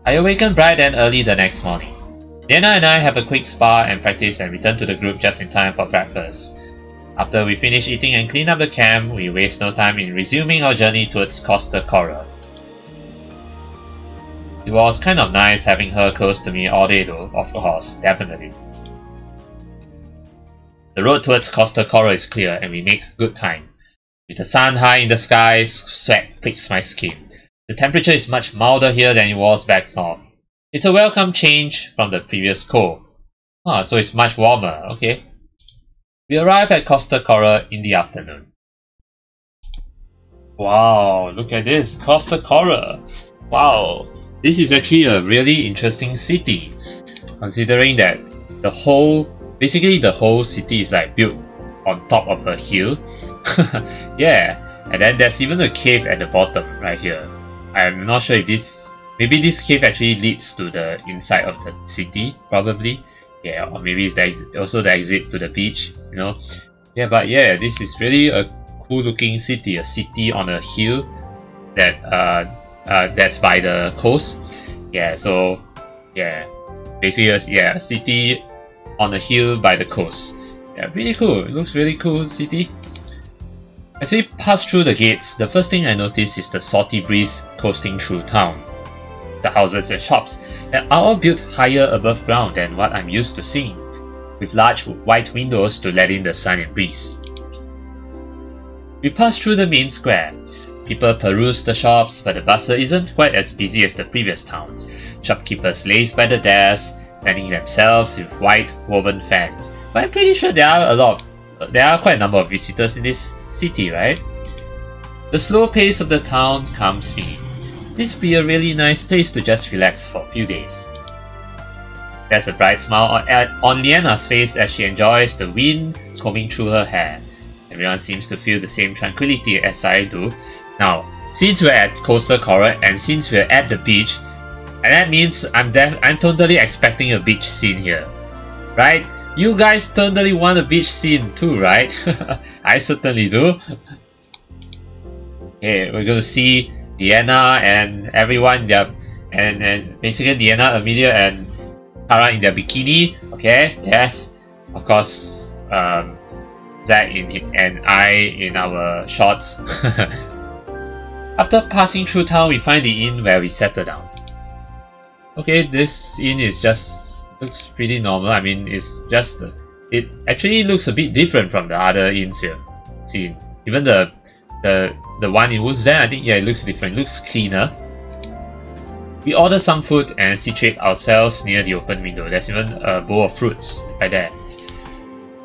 I awaken bright and early the next morning. Leanna and I have a quick spa and practice and return to the group just in time for breakfast. After we finish eating and clean up the camp, we waste no time in resuming our journey towards Costa Coral. It was kind of nice having her close to me all day though, of course, definitely. The road towards Costa Coral is clear and we make good time. With the sun high in the sky, sweat pricks my skin. The temperature is much milder here than it was back north. It's a welcome change from the previous cold. So it's much warmer, okay. We arrive at Costa Coral in the afternoon. Wow, look at this, Costa Coral. Wow, this is actually a really interesting city, considering that basically the whole city is like built on top of a hill. Yeah, and then there's even a cave at the bottom right here. I'm not sure if maybe this cave actually leads to the inside of the city, probably. Yeah, or maybe it's also the exit to the beach, you know. Yeah, but yeah, this is really a cool looking city, a city on a hill that's by the coast. Yeah, so yeah, basically a city on a hill by the coast. Yeah, really cool. It looks really cool city. As we pass through the gates, the first thing I notice is the salty breeze coasting through town. The houses and shops are all built higher above ground than what I'm used to seeing, with large white windows to let in the sun and breeze. We pass through the main square. People peruse the shops, but the bustle isn't quite as busy as the previous towns. Shopkeepers laze by the desks, fanning themselves with white woven fans. But I'm pretty sure there are quite a number of visitors in this city, right? The slow pace of the town calms me. This would be a really nice place to just relax for a few days. There's a bright smile on Leanna's face as she enjoys the wind combing through her hair. Everyone seems to feel the same tranquility as I do. Now, since we're at Costa Coral and since we're at the beach, and that means I'm totally expecting a beach scene here, right? You guys totally want a beach scene too, right? I certainly do. Okay, we're gonna see Leanna and everyone, and basically Leanna, Amelia, and Terra in their bikini. Okay, yes, of course. Zach and I in our shorts. After passing through town, we find the inn where we settle down. Okay, this inn looks pretty normal. I mean, it actually looks a bit different from the other inns here. See, even the one in Woods there, I think, yeah, it looks different. It looks cleaner. We order some food and situate ourselves near the open window. There's even a bowl of fruits right there.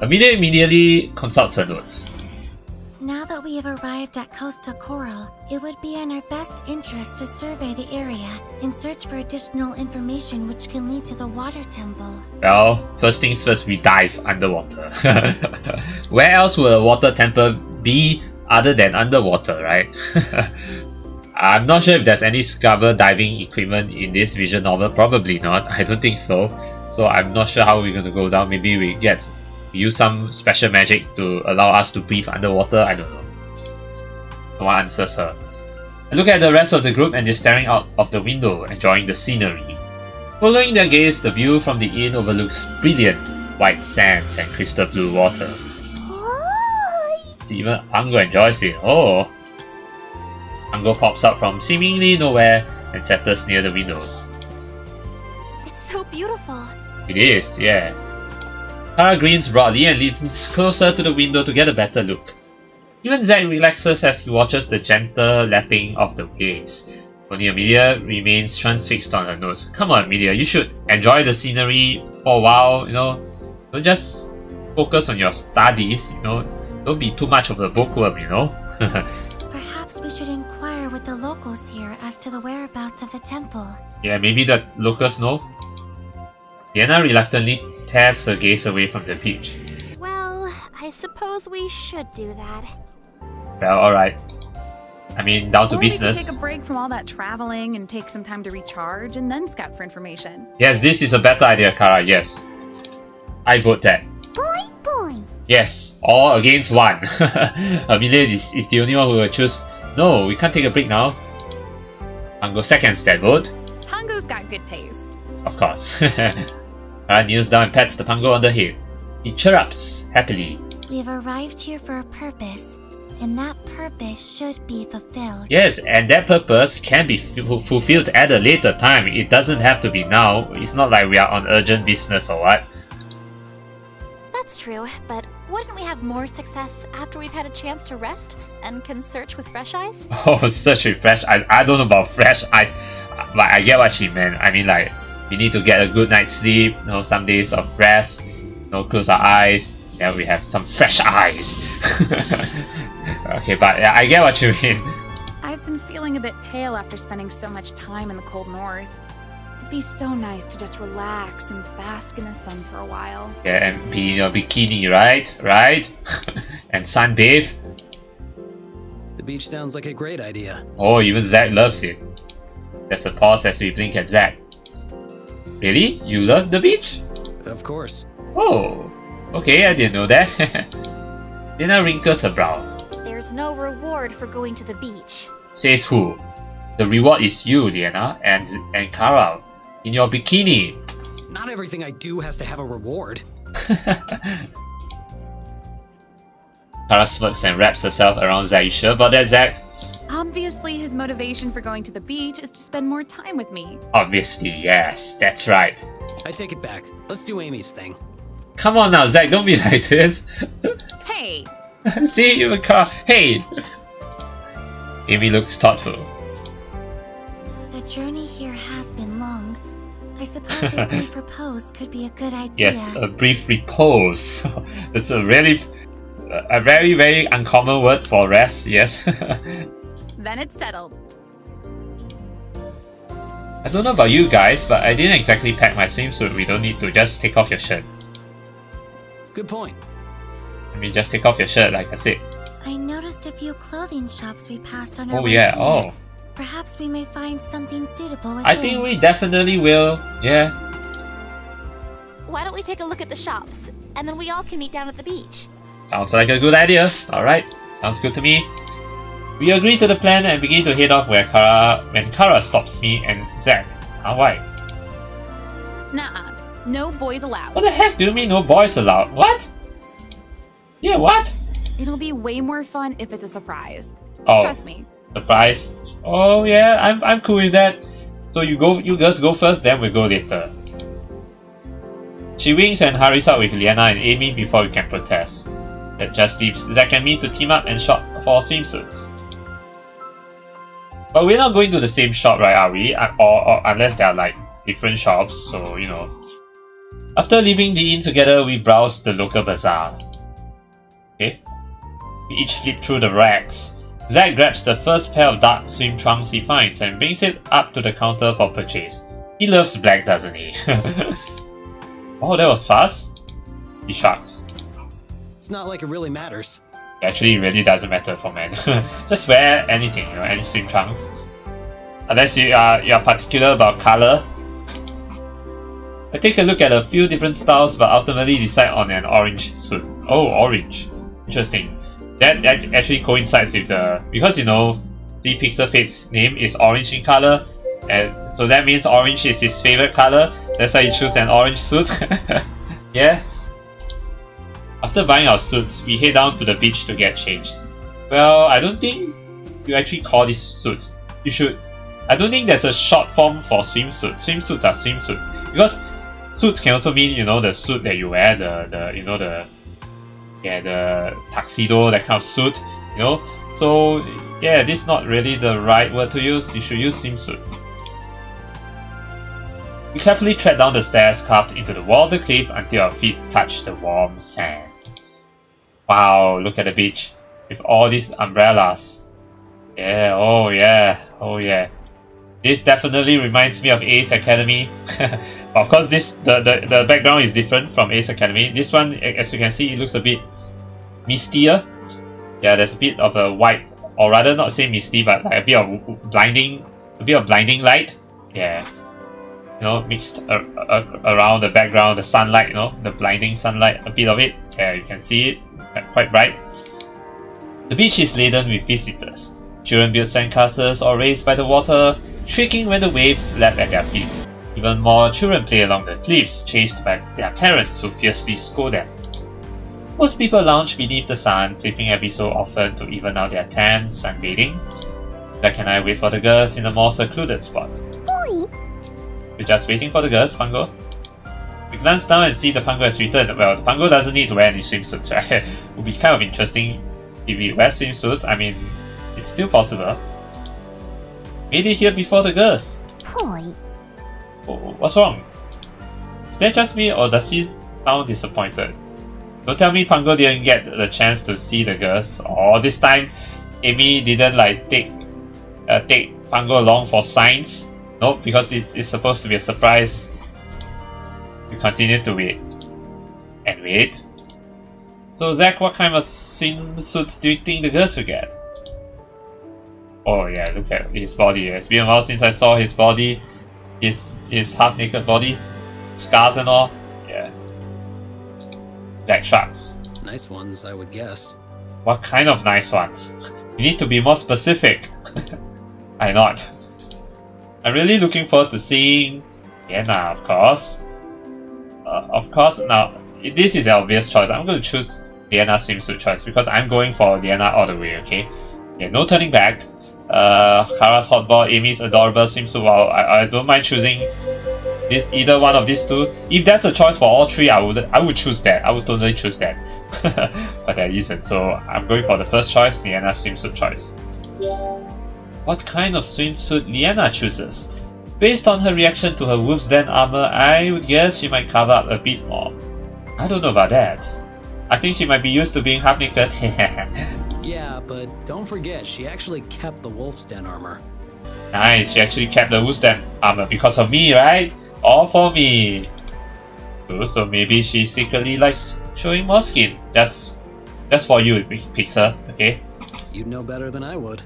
Amelia immediately consults her notes. Now that we have arrived at Costa Coral, it would be in our best interest to survey the area and search for additional information which can lead to the water temple. Well, first things first, we dive underwater. Where else would a water temple be other than underwater, right? I'm not sure if there's any scuba diving equipment in this visual novel. Probably not. I don't think so. So I'm not sure how we're going to go down. Maybe we use some special magic to allow us to breathe underwater. I don't know. No one answers her. I look at the rest of the group and they're staring out of the window, enjoying the scenery. Following their gaze, the view from the inn overlooks brilliant white sands and crystal blue water. Even Pango enjoys it. Oh! Pango pops up from seemingly nowhere and settles near the window. It's so beautiful. It is, yeah. Terra grins broadly and leans closer to the window to get a better look. Even Zack relaxes as he watches the gentle lapping of the waves. Only Amelia remains transfixed on her notes. Come on, Amelia, you should enjoy the scenery for a while, you know. Don't just focus on your studies, you know. Don't be too much of a bookworm, you know. Perhaps we should inquire with the locals here as to the whereabouts of the temple. Yeah, maybe the locals know. Leanna reluctantly tears her gaze away from the beach. Well, I suppose we should do that. Well, alright. I mean, down to business. We could take a break from all that traveling and take some time to recharge and then scout for information. Yes, this is a better idea, Kara, yes. I vote that. Boing, boing. Yes, all against one. Amelia is the only one who will choose. No, we can't take a break now. Pango seconds that vote. Pongo's got good taste. Of course. Kara kneels down and pats the Pongo on the head. He chirrups happily. We've arrived here for a purpose, and that purpose should be fulfilled. Yes, and that purpose can be fulfilled at a later time. It doesn't have to be now. It's not like we are on urgent business or what. That's true, but wouldn't we have more success after we've had a chance to rest and can search with fresh eyes? Oh, search with fresh eyes. I don't know about fresh eyes, but I get what she meant. I mean, like, we need to get a good night's sleep, you know, some days of rest, you know, close our eyes, then we have some fresh eyes. Okay, but yeah, I get what you mean. I've been feeling a bit pale after spending so much time in the cold north. It'd be so nice to just relax and bask in the sun for a while. Yeah, and be in your bikini, right? Right? And sunbathe. The beach sounds like a great idea. Oh, even Zack loves it. There's a pause as we blink at Zack. Really? You love the beach? Of course. Oh, okay, I didn't know that. Leanna wrinkles her brow. There's no reward for going to the beach. Says who? The reward is you, Leanna, and Kara. In your bikini. Not everything I do has to have a reward. Kara smirks and wraps herself around Zack. You sure about that, Zack? Obviously, his motivation for going to the beach is to spend more time with me. Obviously, yes, that's right. I take it back. Let's do Amy's thing. Come on now, Zack, don't be like this. Hey! See, you Kara. Hey! Amy looks thoughtful. The journey here has been long. I suppose a brief repose could be a good idea. Yes, a brief repose. That's a very, very uncommon word for rest, yes. Then it's settled. I don't know about you guys, but I didn't exactly pack my swimsuit. We don't need to just take off your shirt. Good point. I mean, just take off your shirt, like I said. I noticed a few clothing shops we passed on our Oh way yeah, here. oh. Perhaps we may find something suitable within. I think we definitely will, yeah. Why don't we take a look at the shops, and then we all can meet down at the beach? Sounds like a good idea. Alright, sounds good to me. We agree to the plan and begin to head off when Kara stops me and Zack. Why? Nuh-uh. No boys allowed. What the heck do you mean no boys allowed? What? Yeah, what? It'll be way more fun if it's a surprise. Oh, Trust me. surprise. Oh yeah, I'm cool with that. So you girls go first, then we'll go later. She winks and hurries out with Leanna and Amy before we can protest. That just leaves Zack and me to team up and shop for swimsuits. But we're not going to the same shop, right, are we? Or unless they are like different shops, so you know. After leaving the inn together, we browse the local bazaar. Okay. We each flip through the racks. Zack grabs the first pair of dark swim trunks he finds and brings it up to the counter for purchase. He loves black, doesn't he? Oh, that was fast. He shrugs. It's not like it really matters. Actually, it really doesn't matter for men. Just wear anything, you know, any swim trunks. Unless you are particular about color. I take a look at a few different styles, but ultimately decide on an orange suit. Oh, orange. Interesting. That actually coincides with the, because you know, the Pixel Fate's name is orange in color, and so that means orange is his favorite color. That's why he chose an orange suit. Yeah. After buying our suits, we head down to the beach to get changed. Well, I don't think you actually call these suits. You should. I don't think there's a short form for swimsuit. Swimsuits are swimsuits, because suits can also mean, you know, the suit that you wear, the tuxedo, that kind of suit, you know. So yeah, this is not really the right word to use. You should use swimsuit. We carefully tread down the stairs carved into the wall of the cliff until our feet touch the warm sand. Wow, look at the beach with all these umbrellas. Yeah, oh yeah, oh yeah. This definitely reminds me of Ace Academy. Of course, the background is different from Ace Academy. This one, as you can see, it looks a bit mistier. Yeah, there's a bit of a white, or rather not say misty, but like a bit of blinding light. Yeah, you know, mixed around the background, the sunlight, you know, the blinding sunlight, a bit of it. Yeah, you can see it, quite bright. The beach is laden with visitors. Children build sandcastles or race by the water. shrieking when the waves lap at their feet. Even more children play along the cliffs, chased by their parents who fiercely scold them. Most people lounge beneath the sun, flipping every so often to even out their tans, sunbathing. Zack and I wait for the girls in a more secluded spot. Boy. We're just waiting for the girls, Pango. We glance down and see the Pango has returned. Well, the Pango doesn't need to wear any swimsuits, right? It would be kind of interesting if he wears swimsuits. I mean, it's still possible. Made it here before the girls. Boy. Oh, what's wrong? Is that just me, or does he sound disappointed? Don't tell me Pango didn't get the chance to see the girls, or this time Amy didn't like take Pango along for science. Nope, because it's supposed to be a surprise. We continue to wait. And wait. So Zack, what kind of swimsuits do you think the girls will get? Oh yeah, look at his body. It's been a while since I saw his body. His half-naked body. Scars and all. Yeah. Zack Sharks. Nice ones, I would guess. What kind of nice ones? You need to be more specific. I'm not. I'm really looking forward to seeing Leanna, of course. Now, this is the obvious choice. I'm going to choose Leanna's swimsuit choice because I'm going for Leanna all the way, okay? Yeah, no turning back. Kara's hotball, Amy's adorable swimsuit. Well, I don't mind choosing either one of these two. If that's a choice for all three, I would choose that. I would totally choose that. But there isn't, so I'm going for the first choice, Leanna's swimsuit choice. What kind of swimsuit Leanna chooses? Based on her reaction to her wolf's den armor, I would guess she might cover up a bit more. I don't know about that. I think she might be used to being half naked. Yeah, but don't forget, she actually kept the wolf's den armor. Nice, she actually kept the wolf's den armor because of me, right? All for me. So maybe she secretly likes showing more skin. That's for you, Pixar, okay? You'd know better than I would.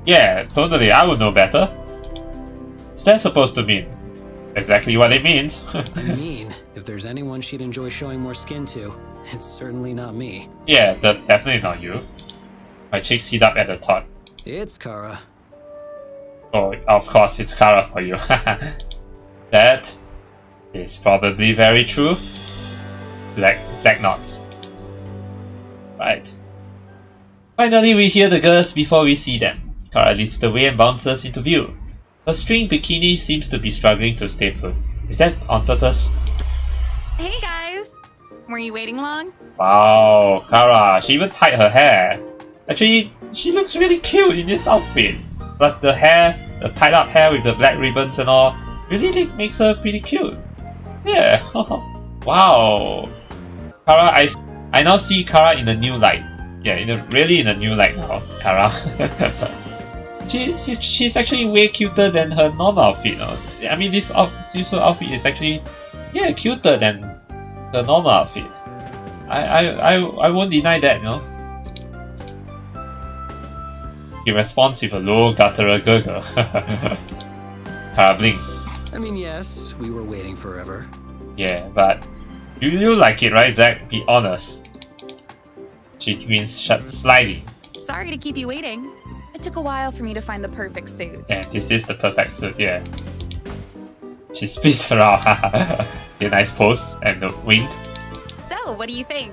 Yeah, totally, I would know better. What's that supposed to mean? Exactly what it means. I mean, if there's anyone she'd enjoy showing more skin to, it's certainly not me. Yeah, definitely not you. My cheeks heat up at the thought. It's Kara. Oh, of course it's Kara for you. That is probably very true. Zack nods. Right. Finally we hear the girls before we see them. Kara leads the way and bounces into view. Her string bikini seems to be struggling to stay put. Is that on purpose? Hey guys! Were you waiting long? Wow, Kara, she even tied her hair. Actually, she looks really cute in this outfit. Plus the hair, the tied up hair with the black ribbons and all, really makes her pretty cute. Yeah, wow. Kara, I now see Kara in a new light. Yeah, really in a new light now, Kara. She's actually way cuter than her normal outfit. I mean, this swimsuit outfit is actually, yeah, cuter than the normal outfit. I won't deny that, you know. He responds with a low guttural gurgle. Kara blinks. I mean, yes, we were waiting forever. Yeah, but you like it, right, Zack? Be honest. She means sliding. Sorry to keep you waiting. It took a while for me to find the perfect suit. Yeah, this is the perfect suit, yeah. She spins around. Yeah, nice pose and the wink. So, what do you think?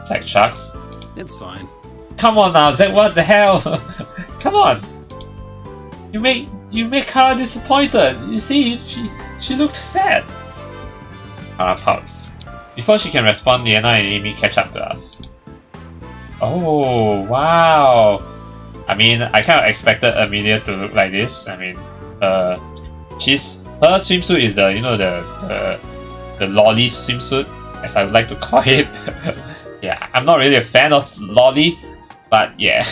Zack shucks. It's fine. Come on now, Zack, what the hell? Come on. You make Kara disappointed. You see, she looked sad. Kara pouts. Before she can respond, Leanna and Amy catch up to us. Oh, wow. I mean, I kind of expected Amelia to look like this. I mean, her swimsuit is the, you know, the lolly swimsuit, as I would like to call it. Yeah, I'm not really a fan of lolly, but yeah,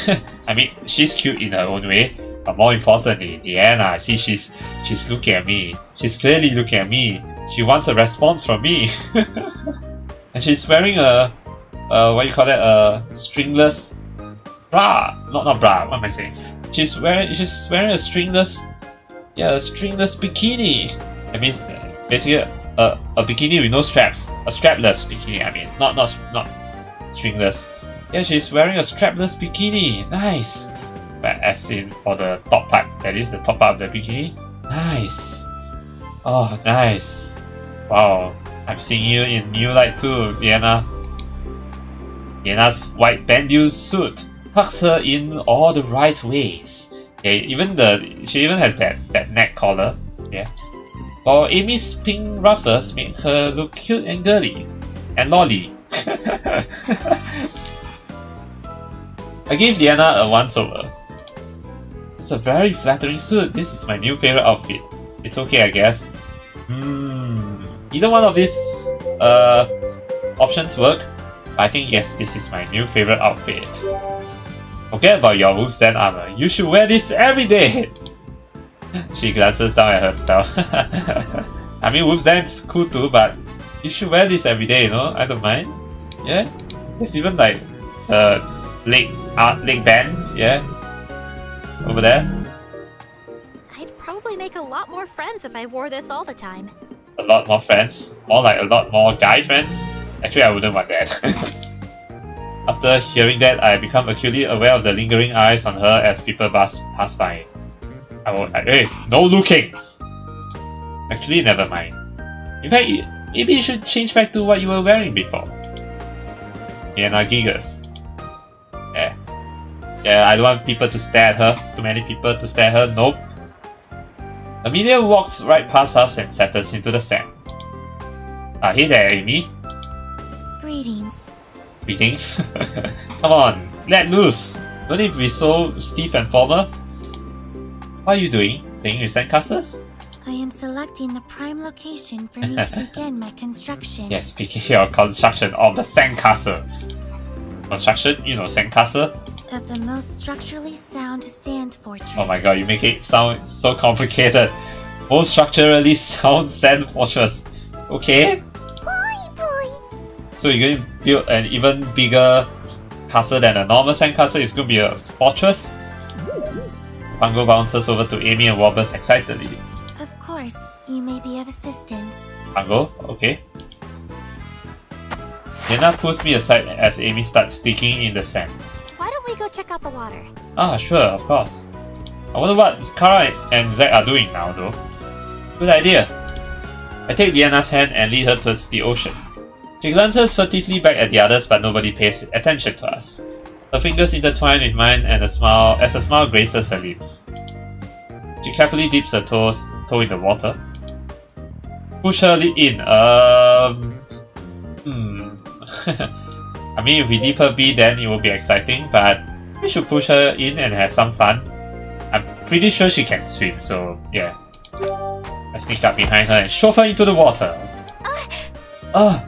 I mean, she's cute in her own way. But more importantly, Leanna, see, she's looking at me. She's clearly looking at me. She wants a response from me. And she's wearing a what do you call that? A stringless bra. Not bra. What am I saying? She's wearing a stringless, a stringless bikini. That means basically a bikini with no straps. A strapless bikini. I mean, not stringless. Yeah, she's wearing a strapless bikini. Nice. as in for the top part, that is the top part of the bikini. Nice! Oh, nice! Wow, I'm seeing you in new light too, Leanna. Leanna's white bandeau suit hugs her in all the right ways. Okay, she even has that neck collar. Yeah. While Amy's pink ruffles make her look cute and girly. And lolly. I gave Leanna a once over. It's a very flattering suit. This is my new favorite outfit. It's okay, I guess. Either one of these options work. But I think yes, this is my new favorite outfit. Forget about your wolf's den armor. You should wear this every day. She glances down at herself. I mean, wolf's den's cool too, but you should wear this every day, you know? I don't mind. Yeah? There's even like a leg band, yeah? Over there. I'd probably make a lot more friends if I wore this all the time. A lot more friends? More like a lot more guy friends? Actually, I wouldn't want that. After hearing that, I become acutely aware of the lingering eyes on her as people pass by. Hey, no looking! Actually, never mind. In fact, maybe you should change back to what you were wearing before. Leanna giggles. Yeah, I don't want people to stare at her. Too many people to stare at her. Nope. Amelia walks right past us and settles into the sand. Hey there, Amy. Greetings. Greetings. Come on, let loose. Don't need to be so stiff and formal. What are you doing? Playing with sandcastles? I am selecting the prime location for me to begin my construction. Yes, begin your construction of the sandcastle. Construction? You know, sandcastle? Of the most structurally sound sand fortress. Oh my god, you make it sound so complicated. Most structurally sound sand fortress. Okay? Boy. So you're going to build an even bigger castle than a normal sandcastle? It's going to be a fortress? Pango bounces over to Amy and wobbles excitedly. Of course, you may be of assistance. Pango? Okay. Leanna pulls me aside as Amy starts digging in the sand. Why don't we go check out the water? Ah, sure, of course. I wonder what Kara and Zack are doing now, though. Good idea. I take Leanna's hand and lead her towards the ocean. She glances furtively back at the others, but nobody pays attention to us. Her fingers intertwine with mine and as a smile graces her lips. She carefully dips her toe in the water. Push her in. I mean, if we leave her be, then it will be exciting, but we should push her in and have some fun. I'm pretty sure she can swim, so yeah. I sneak up behind her and shove her into the water.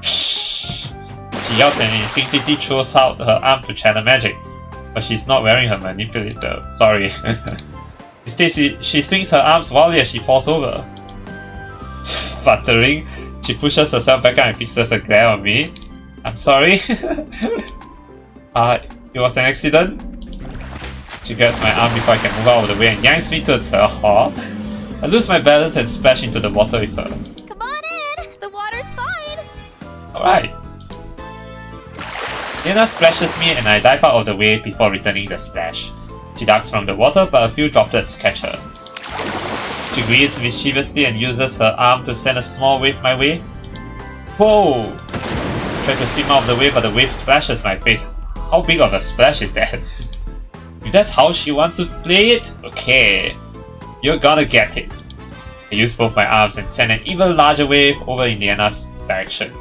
She yelps and instinctively throws out her arm to channel magic, but she's not wearing her manipulator. Sorry. Instead, she swings her arms wildly as she falls over. Sputtering, she pushes herself back up and fixes a glare on me. I'm sorry. It was an accident. She grabs my arm before I can move out of the way and yanks me towards her. I lose my balance and splash into the water with her. Come on in! The water's fine! Alright. Leanna splashes me and I dive out of the way before returning the splash. She ducks from the water, but a few droplets catch her. She grins mischievously and uses her arm to send a small wave my way. Whoa! I try to swim out of the way, but the wave splashes my face. How big of a splash is that? If that's how she wants to play it, okay. You're gonna get it. I use both my arms and send an even larger wave over in Leanna's direction.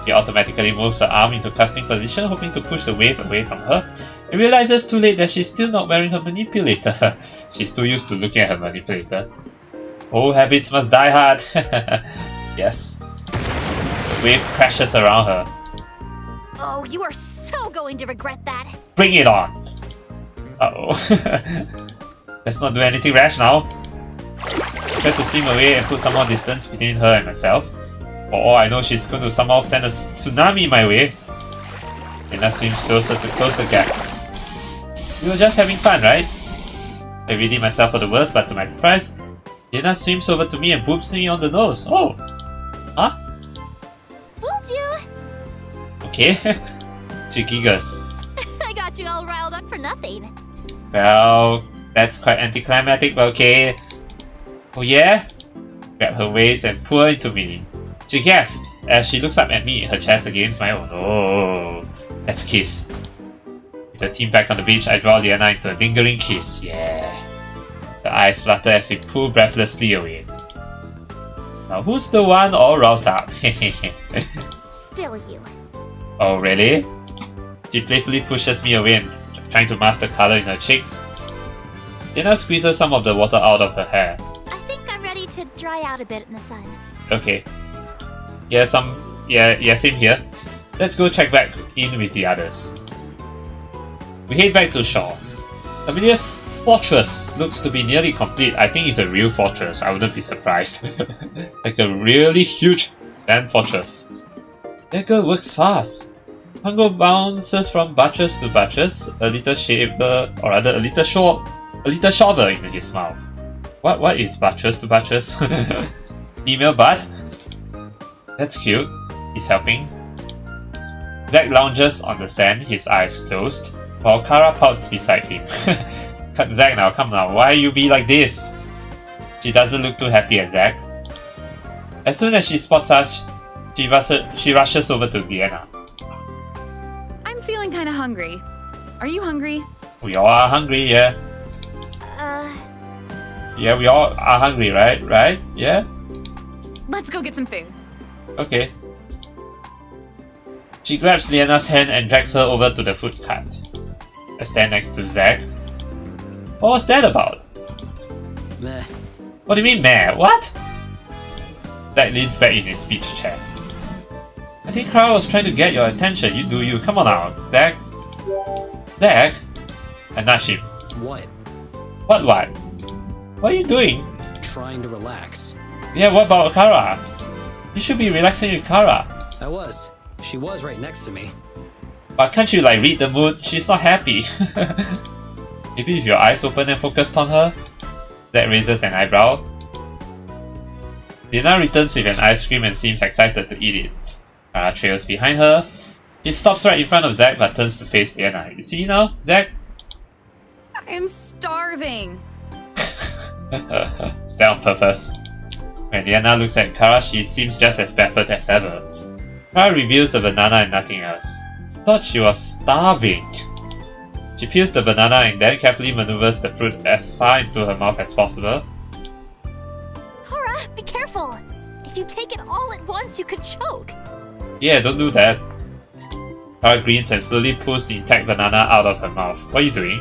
He automatically moves her arm into casting position, hoping to push the wave away from her, and realizes too late that she's still not wearing her manipulator. She's too used to looking at her manipulator. Old habits must die hard. Yes. The wave crashes around her. Oh, you are so going to regret that. Bring it on! Uh-oh. Let's not do anything rash now. I try to swim away and put some more distance between her and myself. For all I know, she's going to somehow send a tsunami my way. Leanna swims closer to close the gap. We were just having fun, right? I ready myself for the worst, but to my surprise, Leanna swims over to me and boops me on the nose. Oh! Huh? Fooled you! Okay. She giggles. I got you all riled up for nothing. Well, that's quite anticlimactic, but okay. Oh yeah? Grab her waist and pull her into me. She gasps as she looks up at me, her chest against my own. Oh, let's kiss. With the team back on the beach, I draw Leanna into a lingering kiss. Yeah. The eyes flutter as we pull breathlessly away. Now who's the one all riled up? Still you. Oh really? She playfully pushes me away and trying to mask the color in her cheeks. Leanna squeezes some of the water out of her hair. I think I'm ready to dry out a bit in the sun. Okay. Yeah, same here. Let's go check back in with the others. We head back to shore. Amelia's fortress looks to be nearly complete. I think it's a real fortress. I wouldn't be surprised. Like a really huge sand fortress. That girl works fast. Hunger bounces from buttress to buttress, a little shaver, or rather a little shoulder in his mouth. What is buttress to buttress? Female butt? That's cute. He's helping. Zack lounges on the sand, his eyes closed, while Kara pouts beside him. Zack now, come now, why you be like this? She doesn't look too happy at Zack. As soon as she spots us, she rushes over to Leanna. I'm feeling kinda hungry. Are you hungry? We all are hungry, yeah. Yeah, we all are hungry, right? Right? Yeah? Let's go get some food. Okay. She grabs Leanna's hand and drags her over to the food cart. I stand next to Zack. What was that about? Meh. What do you mean meh? What? Zack leans back in his beach chair. I think Kara was trying to get your attention. You do you. Come on now, Zack. Zack? I nudge him. What? What? What are you doing? Trying to relax. Yeah, what about Kara? You should be relaxing with Kara. I was. She was right next to me. But can't you like read the mood? She's not happy. Maybe if your eyes open and focused on her? Zack raises an eyebrow. Leanna returns with an ice cream and seems excited to eat it. Kara trails behind her. She stops right in front of Zack but turns to face Leanna. You see now, Zack? I'm starving. Is that on purpose? When Leanna looks at Kara, she seems just as baffled as ever. Kara reveals a banana and nothing else. Thought she was starving. She peels the banana and then carefully maneuvers the fruit as far into her mouth as possible. Kara, be careful! If you take it all at once, you could choke. Yeah, don't do that. Kara grins and slowly pulls the intact banana out of her mouth. What are you doing?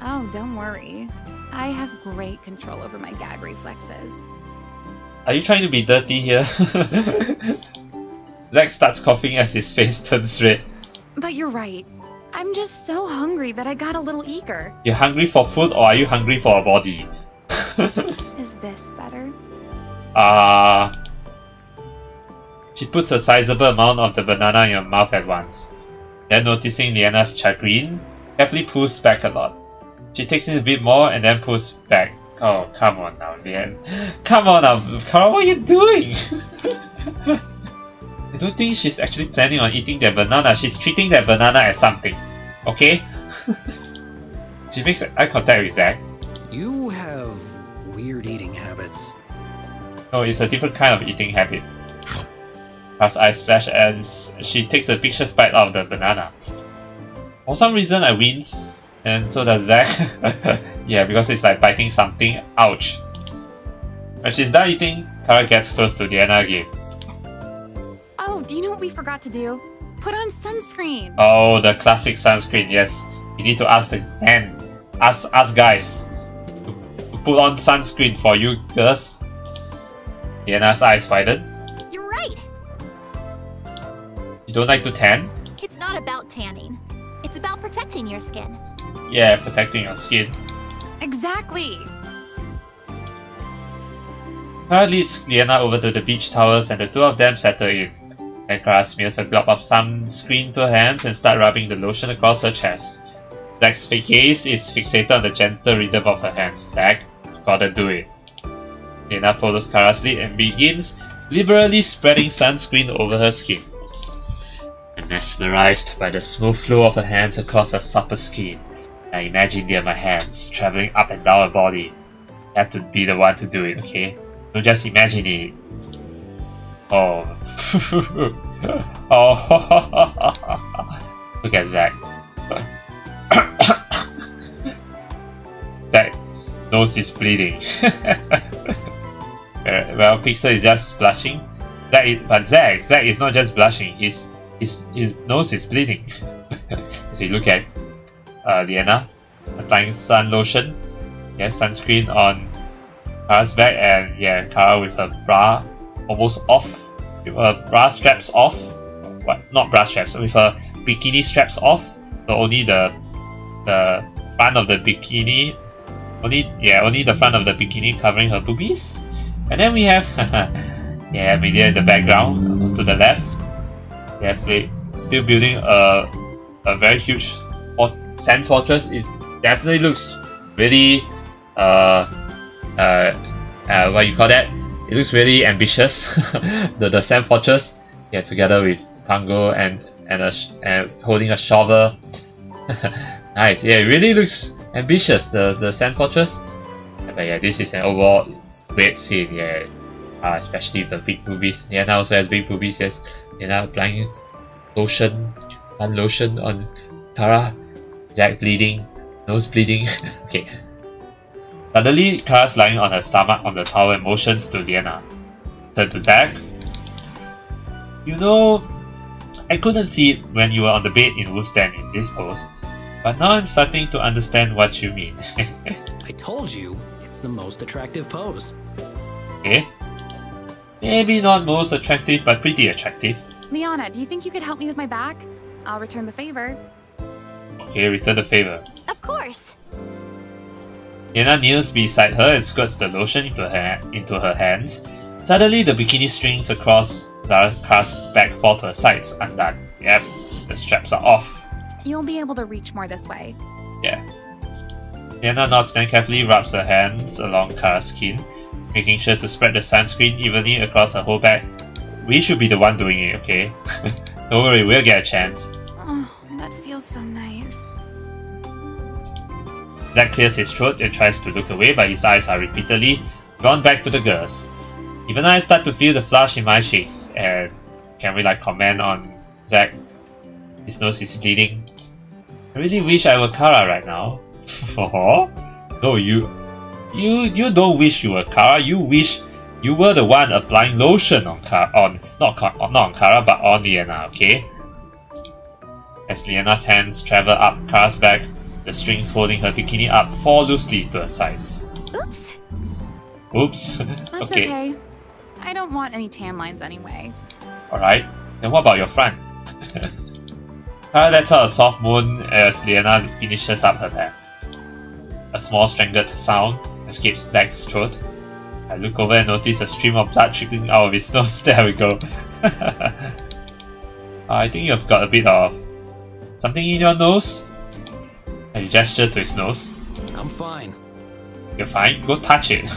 Oh, don't worry. I have great control over my gag reflexes. Are you trying to be dirty here? Zack starts coughing as his face turns red. But you're right. I'm just so hungry that I got a little eager. You're hungry for food or are you hungry for a body? Is this better? She puts a sizable amount of the banana in her mouth at once. Then noticing Leanna's chagrin, carefully pulls back a lot. She takes in a bit more and then pulls back. Oh, come on now, Leanna. Come on now, Kara, what are you doing? I don't think she's actually planning on eating that banana. She's treating that banana as something. Okay? She makes eye contact with Zack. You have weird eating habits. No, it's a different kind of eating habit. Kara's eyes flash as she takes a vicious bite out of the banana. For some reason I wince, and so does Zack. Yeah, because it's like biting something. Ouch. When she's done eating, Kara gets close to Leanna again. Oh, do you know what we forgot to do? Put on sunscreen! Oh, the classic sunscreen, yes. You need to ask the men, us guys, to put on sunscreen for you girls. Leanna's eyes widen. You're right! You don't like to tan? It's not about tanning. It's about protecting your skin. Yeah, protecting your skin. Exactly! Kara leads Leanna over to the beach towels and the two of them settle in. Then Kara smears a glob of sunscreen to her hands and starts rubbing the lotion across her chest. Zack's gaze is fixated on the gentle rhythm of her hands. Zack, gotta do it. Leanna follows Kara's lead and begins liberally spreading sunscreen over her skin. I'm mesmerized by the smooth flow of her hands across her supple skin. I imagine they're my hands traveling up and down her body. You have to be the one to do it, okay? Don't just imagine it. Oh. Oh. Look at Zack. Zack's nose is bleeding. Well, Pixel is just blushing. But Zack is not just blushing. His nose is bleeding. So you look at Leanna applying sun lotion. Yes, sunscreen on Kara's back, and yeah, Kara with her bra almost off, with her bra straps off. What? Not bra straps, with her bikini straps off. So only the front of the bikini, only the front of the bikini covering her boobies. And then we have yeah, Media in the background to the left. They have still building a very huge sand fortress. It definitely looks really what you call that? It looks really ambitious. the sand fortress, yeah, together with Tango and holding a shovel. Nice, yeah, it really looks ambitious. The sand fortress. But yeah, this is an overall great scene. Yeah, especially the big boobies. Leanna also has big boobies. Yes, Leanna applying lotion on Tara. Zack bleeding, nose bleeding. Okay. Suddenly, Kara's lying on her stomach on the tower and motions to Leanna. Turn to Zack. You know, I couldn't see it when you were on the bed in Wolf's Den in this pose, but now I'm starting to understand what you mean. I told you, it's the most attractive pose. Okay. Maybe not most attractive, but pretty attractive. Leanna, do you think you could help me with my back? I'll return the favor. Okay, return the favor. Of course. Leanna kneels beside her and squirts the lotion into her hands. Suddenly, the bikini strings across Kara's back fall to her sides, undone. Yep, the straps are off. You'll be able to reach more this way. Yeah. Leanna nods, then carefully rubs her hands along Kara's skin, making sure to spread the sunscreen evenly across her whole back. We should be the one doing it, okay? Don't worry, we'll get a chance. Oh, that feels so nice. Zack clears his throat and tries to look away, but his eyes are repeatedly drawn back to the girls. Even I start to feel the flush in my cheeks. And can we comment on Zack? His nose is bleeding. I really wish I were Kara right now. No, you don't wish you were Kara. You wish you were the one applying lotion on not on Kara, but on Leanna. Okay. As Leanna's hands travel up Kara's back, the strings holding her bikini up fall loosely to her sides. Oops. Oops. That's okay. I don't want any tan lines anyway. Alright, then what about your front? Kara lets out a soft moan as Leanna finishes up her back. A small strangled sound escapes Zack's throat. I look over and notice a stream of blood trickling out of his nose. There we go. I think you've got a bit of something in your nose. I gesture to his nose. I'm fine. You're fine? Go touch it.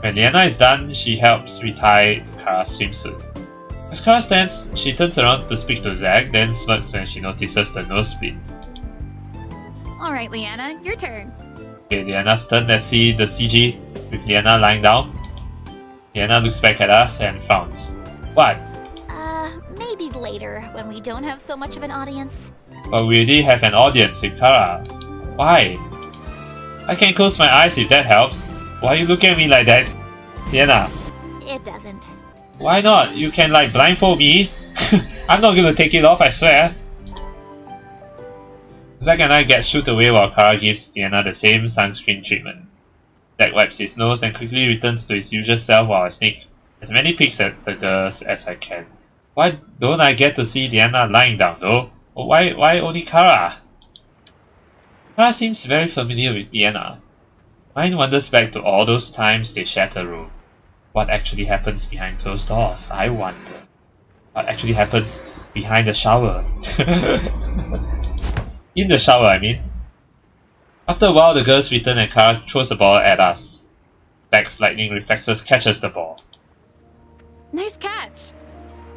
When Leanna is done, she helps retie Kara's swimsuit. As Kara stands, she turns around to speak to Zack, then smirks when she notices the nose bleed. Alright, Leanna, your turn. Okay, Leanna's turn. Let's see the CG with Leanna lying down. Leanna looks back at us and frowns. What? Maybe later, when we don't have so much of an audience. But we already have an audience with Kara. Why? I can close my eyes if that helps. Why are you looking at me like that? Leanna. It doesn't. Why not? You can blindfold me. I'm not gonna take it off, I swear. Zack and I get shoot away while Kara gives Leanna the same sunscreen treatment. Zack wipes his nose and quickly returns to his usual self while I sneak as many peeks at the girls as I can. Why don't I get to see Leanna lying down though? Why only Kara? Kara seems very familiar with Leanna. Mine wanders back to all those times they shared a room. What actually happens behind closed doors? I wonder. What actually happens behind the shower? In the shower, I mean. After a while, the girls return and Kara throws the ball at us. Zack's lightning reflexes catches the ball. Nice catch!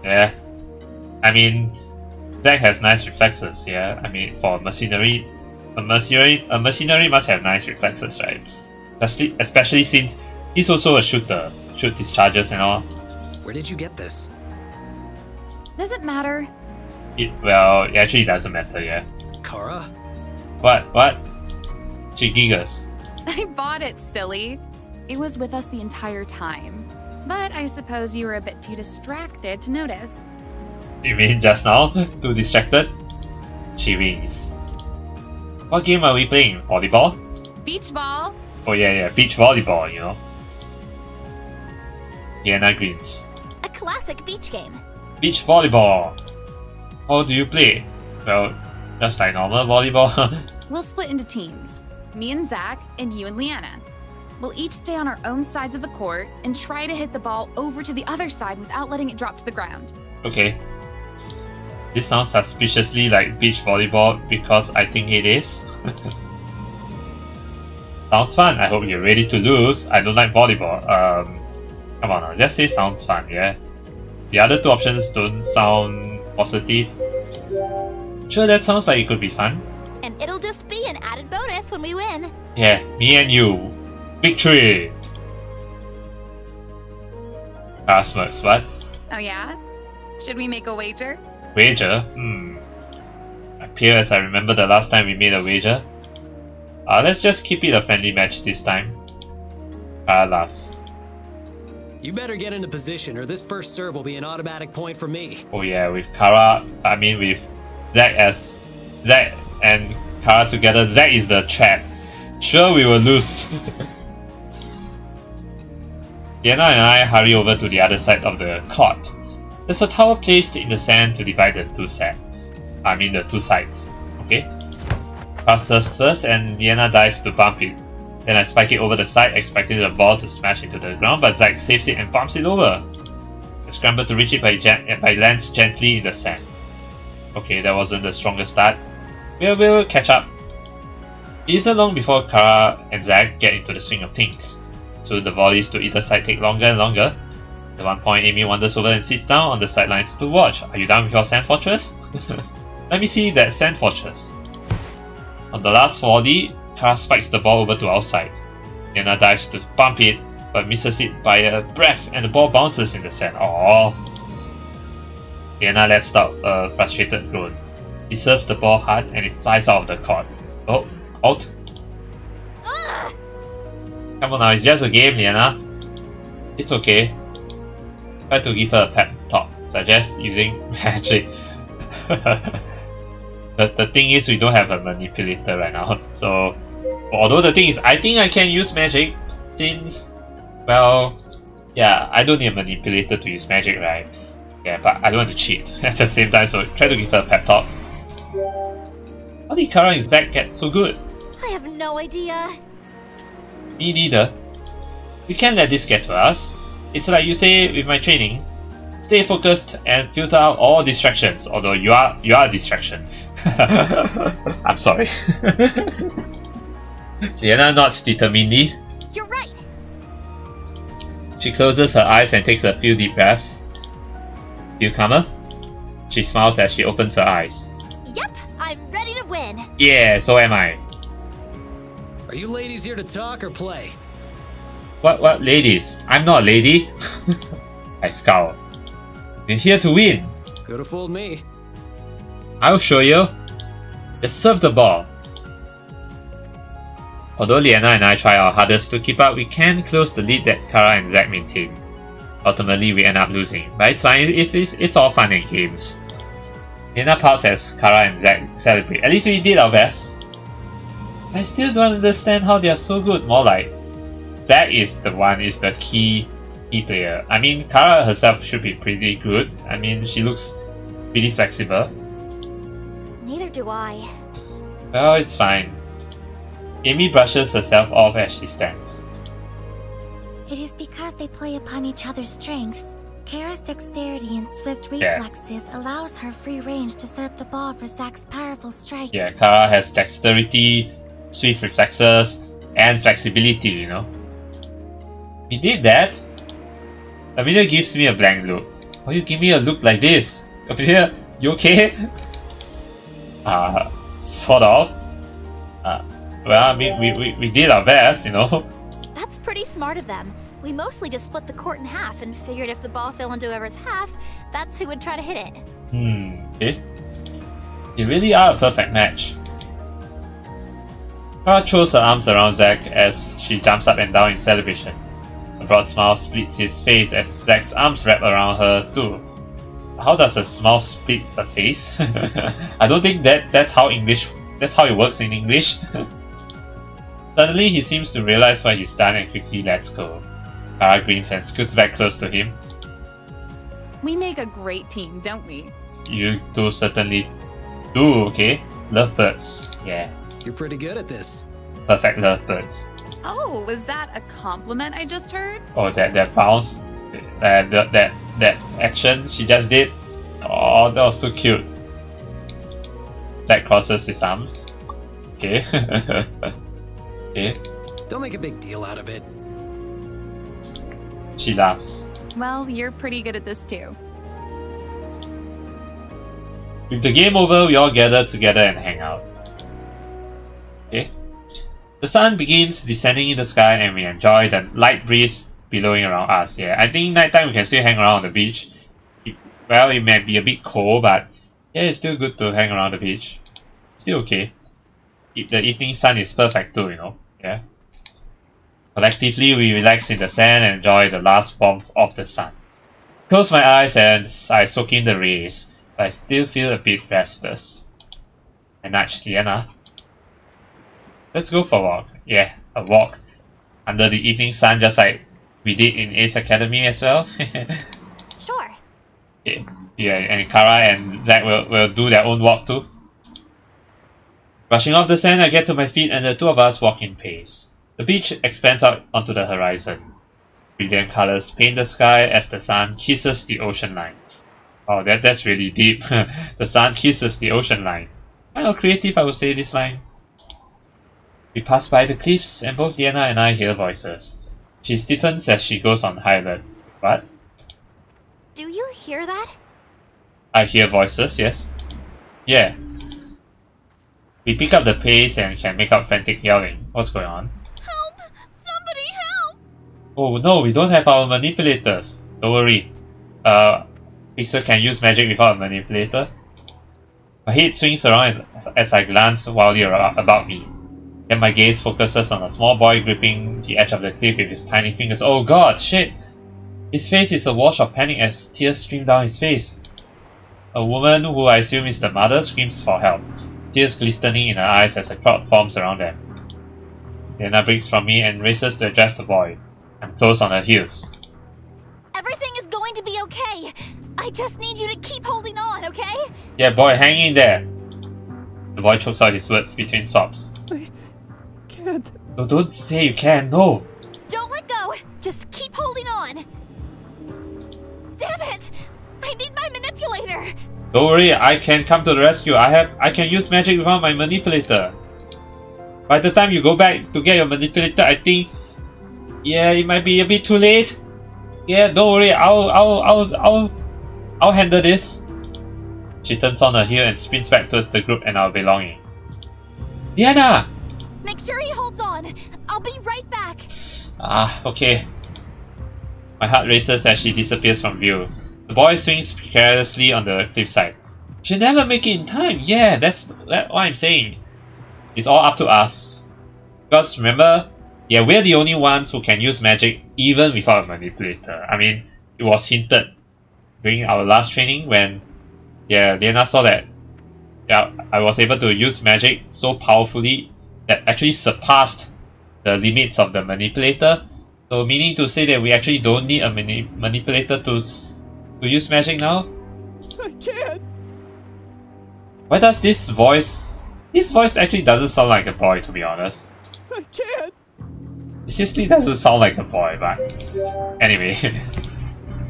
Yeah. I mean, Zack has nice reflexes, yeah. I mean, for mercenary, A mercenary must have nice reflexes, right? Especially since he's also a shooter. Shoot discharges and all. Where did you get this? Doesn't matter. Well, it actually doesn't matter, yeah. Kara? What? She giggles. I bought it, silly. It was with us the entire time. But I suppose you were a bit too distracted to notice. You mean just now? Too distracted? She winks. What game are we playing? Volleyball? Beach ball? Oh yeah, beach volleyball, you know. Leanna grins. A classic beach game. Beach volleyball! How do you play? Well, just like normal volleyball. We'll split into teams. Me and Zach, and you and Leanna. We'll each stay on our own sides of the court and try to hit the ball over to the other side without letting it drop to the ground. Okay. This sounds suspiciously like beach volleyball because I think it is. Sounds fun. I hope you're ready to lose. I don't like volleyball. Come on now, just say sounds fun, yeah? The other two options don't sound positive. Sure, that sounds like it could be fun. And it'll just be an added bonus when we win. Yeah, me and you. Victory! Smirks, what? Oh yeah? Should we make a wager? Wager? Appear as I remember the last time we made a wager. Let's just keep it a friendly match this time. Kara laughs. You better get into position or this first serve will be an automatic point for me. Oh yeah, with Zach and Kara together, Zach is the trap. Sure, we will lose. Leanna and I hurry over to the other side of the court. There's a tower placed in the sand to divide the two sides. Okay? Kara serves first and Leanna dives to bump it. Then I spike it over the side, expecting the ball to smash into the ground, but Zach saves it and bumps it over. I scramble to reach it but it lands gently in the sand. Okay, that wasn't the strongest start. We'll catch up. It isn't long before Kara and Zach get into the swing of things. So the volleys to either side take longer and longer. At one point, Amy wanders over and sits down on the sidelines to watch. Are you done with your sand fortress? Let me see that sand fortress. On the last volley, Kara spikes the ball over to our side. Leanna dives to bump it, but misses it by a breath and the ball bounces in the sand. Aww. Leanna lets out a frustrated groan. He serves the ball hard and it flies out of the court. Oh, out. Come on now, it's just a game, Leanna. It's okay. Try to give her a pep talk. Suggest using magic. The thing is, we don't have a manipulator right now. So, although the thing is, I think I can use magic since, well, yeah, I don't need a manipulator to use magic, right? Yeah, but I don't want to cheat at the same time, so try to give her a pep talk. How did Kara and Zach get so good? I have no idea. Me neither. We can't let this get to us. It's like you say with my training. Stay focused and filter out all distractions, although you are a distraction. I'm sorry. Leanna nods determinedly. You're right. She closes her eyes and takes a few deep breaths. Feel calmer? She smiles as she opens her eyes. Yep, I'm ready to win. Yeah, so am I. Are you ladies here to talk or play? What ladies? I'm not a lady. I scowl. We're here to win. Could have fooled me. I'll show you. Just serve the ball. Although Leanna and I try our hardest to keep up, we can't close the lead that Kara and Zach maintain. Ultimately, we end up losing, but it's fine. It's all fun and games. Leanna pouts as Kara and Zach celebrate. At least we did our best. I still don't understand how they are so good. More like Zach is the key player. I mean, Kara herself should be pretty good. I mean, she looks pretty flexible. Neither do I. Well, it's fine. Amy brushes herself off as she stands. It is because they play upon each other's strengths. Kara's dexterity and swift reflexes allows her free range to serve the ball for Zach's powerful strikes. Yeah, Kara has dexterity, swift reflexes, and flexibility, you know. We did that. Amelia gives me a blank look. Why you give me a look like this? Amelia, you okay? Sort of. Well, I mean, we did our best, you know. That's pretty smart of them. We mostly just split the court in half and figured if the ball fell into whoever's half, that's who would try to hit it. Okay. You really are a perfect match. Terra throws her arms around Zack as she jumps up and down in celebration. A broad smile splits his face as Zack's arms wrap around her too. How does a smile split a face? I don't think that's how it works in English. Suddenly he seems to realize what he's done and quickly lets go. Terra grins and scoots back close to him. We make a great team, don't we? You two certainly do, okay? Lovebirds, yeah. You're pretty good at this. Perfect lovebirds. Oh, was that a compliment I just heard? Oh, that bounce, that action she just did. Oh, that was so cute. Zack crosses his arms. Okay. Okay. Don't make a big deal out of it. She laughs. Well, you're pretty good at this too. With the game over, we all gather together and hang out. Okay. The sun begins descending in the sky and we enjoy the light breeze blowing around us. Yeah, I think nighttime we can still hang around on the beach. Well, it may be a bit cold, but yeah, it's still good to hang around the beach. Still okay. The evening sun is perfect too, you know. Yeah. Collectively, we relax in the sand and enjoy the last warmth of the sun. Close my eyes and I soak in the rays, but I still feel a bit restless. I nudge Leanna. Let's go for a walk. Yeah, a walk under the evening sun, just like we did in Ace Academy as well. Sure. Okay. Yeah, and Kara and Zack will do their own walk too. Rushing off the sand, I get to my feet and the two of us walk in pace. The beach expands out onto the horizon. Brilliant colors paint the sky as the sun kisses the ocean line. Oh, that's really deep. The sun kisses the ocean line. Kind of creative, I would say, this line. We pass by the cliffs and both Leanna and I hear voices. She stiffens as she goes on high alert. What? Do you hear that? I hear voices, yes. Yeah. We pick up the pace and can make out frantic yelling. What's going on? Help! Somebody help! Oh no, we don't have our manipulators. Don't worry. Pixel can use magic without a manipulator. My head swings around as I glance wildly about me. Then my gaze focuses on a small boy gripping the edge of the cliff with his tiny fingers. Oh god, shit! His face is a wash of panic as tears stream down his face. A woman, who I assume is the mother, screams for help, tears glistening in her eyes as a crowd forms around them. Leanna breaks from me and races to address the boy. I'm close on her heels. Everything is going to be okay. I just need you to keep holding on, okay? Yeah, boy, hang in there. The boy chokes out his words between sobs. I can't. No, don't say you can, no. Don't let go. Just keep holding on. Damn it! I need my manipulator. Don't worry, I can come to the rescue. I can use magic without my manipulator. By the time you go back to get your manipulator, I think, yeah, it might be a bit too late. Yeah, don't worry, I'll handle this. She turns on her heel and spins back towards the group and our belongings. Leanna! Make sure he holds on. I'll be right back. Ah, okay. My heart races as she disappears from view. The boy swings precariously on the cliffside. She'll never make it in time. Yeah, that's what I'm saying. It's all up to us. Because remember, yeah, we're the only ones who can use magic even without a manipulator. I mean, it was hinted during our last training when, yeah, Leanna saw that, yeah, I was able to use magic so powerfully that actually surpassed the limits of the manipulator. So meaning to say that we actually don't need a manipulator to use magic now? I can't. Why does this voice actually doesn't sound like a boy, to be honest. I can't. It seriously doesn't sound like a boy, but anyway.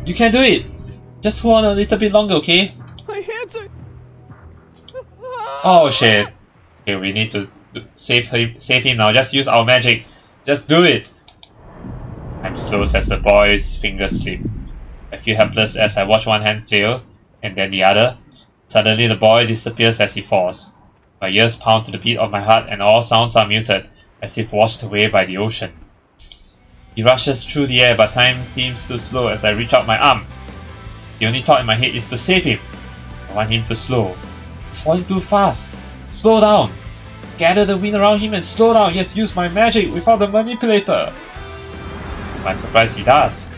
You can do it! Just hold on a little bit longer, okay? My hands are... Oh shit. Okay, we need to save him now. Just use our magic. Just do it! I'm slow as the boy's fingers slip. I feel helpless as I watch one hand flail, and then the other. Suddenly the boy disappears as he falls. My ears pound to the beat of my heart and all sounds are muted, as if washed away by the ocean. He rushes through the air, but time seems too slow as I reach out my arm. The only thought in my head is to save him. I want him to slow. He's falling too fast. Slow down. Gather the wind around him and slow down. Yes, use my magic without the manipulator. To my surprise, he does.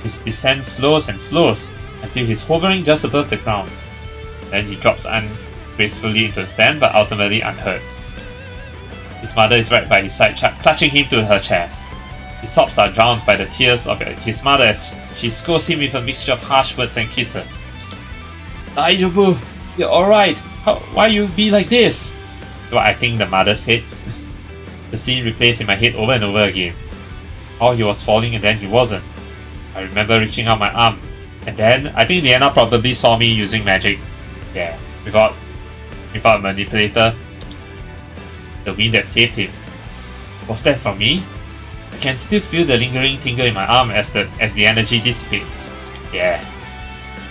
His descent slows and slows until he's hovering just above the ground. Then he drops ungracefully into the sand, but ultimately unhurt. His mother is right by his side, clutching him to her chest. His sobs are drowned by the tears of his mother as she scolds him with a mixture of harsh words and kisses. Daijobu, you're alright. Why you be like this? That's what I think the mother said. The scene replays in my head over and over again. How he was falling and then he wasn't. I remember reaching out my arm, and then I think Leanna probably saw me using magic. Yeah, without a manipulator. The wind that saved him. Was that from me? I can still feel the lingering tingle in my arm as the energy dissipates. Yeah.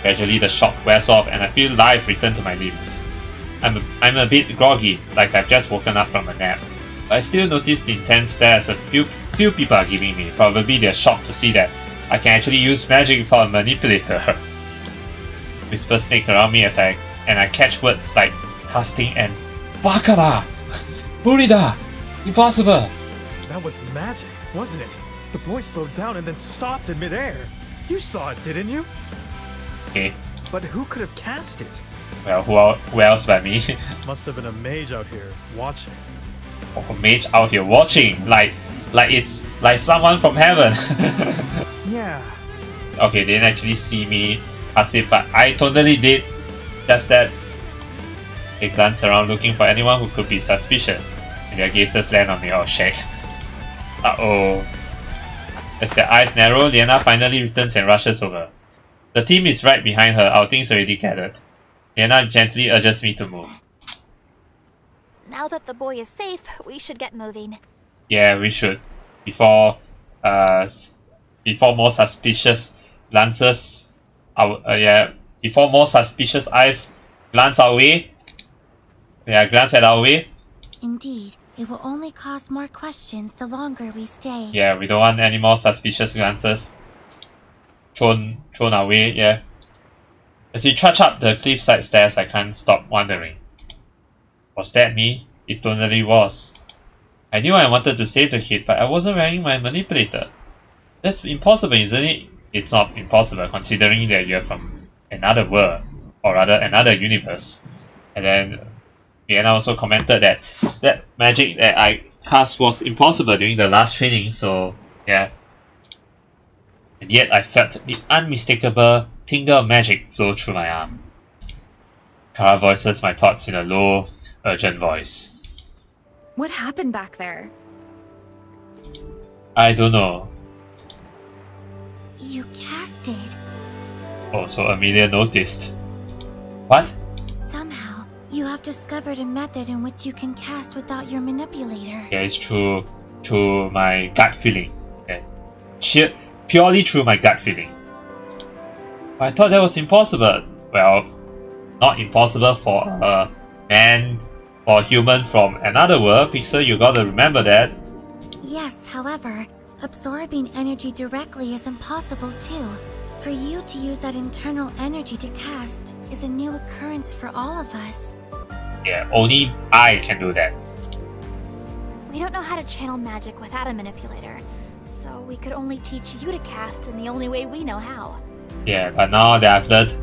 Gradually the shock wears off and I feel life return to my limbs. I'm a bit groggy, like I've just woken up from a nap. But I still notice the intense stares a few people are giving me. Probably they're shocked to see that I can actually use magic without a manipulator. Whispers snake around me as I catch words like casting and Bakara! Burida! Impossible! That was magic, wasn't it? The boy slowed down and then stopped in midair. You saw it, didn't you? Okay. But who could have cast it? Well, who else but me? Must have been a mage out here, watching. Oh, a mage out here watching! Like it's like someone from heaven! Yeah. Okay, they didn't actually see me cast it, but I totally did just that. They glance around looking for anyone who could be suspicious, and their gazes land on me. Oh shit. Uh-oh. As their eyes narrow, Leanna finally returns and rushes over. The team is right behind her, our things already gathered. Leanna gently urges me to move. Now that the boy is safe, we should get moving. Yeah, we should. Before more suspicious glances, before more suspicious eyes glance our way. Yeah, glance at our way. Indeed, it will only cause more questions the longer we stay. Yeah, we don't want any more suspicious glances thrown our way. Yeah. As we trudge up the cliffside stairs, I can't stop wondering. Was that me? It totally was. I knew I wanted to save the kid, but I wasn't wearing my manipulator. That's impossible, isn't it? It's not impossible, considering that you're from another world, or rather another universe. And then Leanna also commented that that magic that I cast was impossible during the last training, so yeah. And yet I felt the unmistakable tingle of magic flow through my arm. Kara voices my thoughts in a low, urgent voice. What happened back there? I don't know. You cast it. Oh, so Amelia noticed. What? Somehow, you have discovered a method in which you can cast without your manipulator. Yeah, it's through my gut feeling. Yeah. Purely through my gut feeling. I thought that was impossible. Well, not impossible for a man or human from another world. Pixel, you gotta remember that. Yes, however, absorbing energy directly is impossible too. For you to use that internal energy to cast is a new occurrence for all of us. Yeah, only I can do that. We don't know how to channel magic without a manipulator, so we could only teach you to cast in the only way we know how. Yeah, but now that I've learned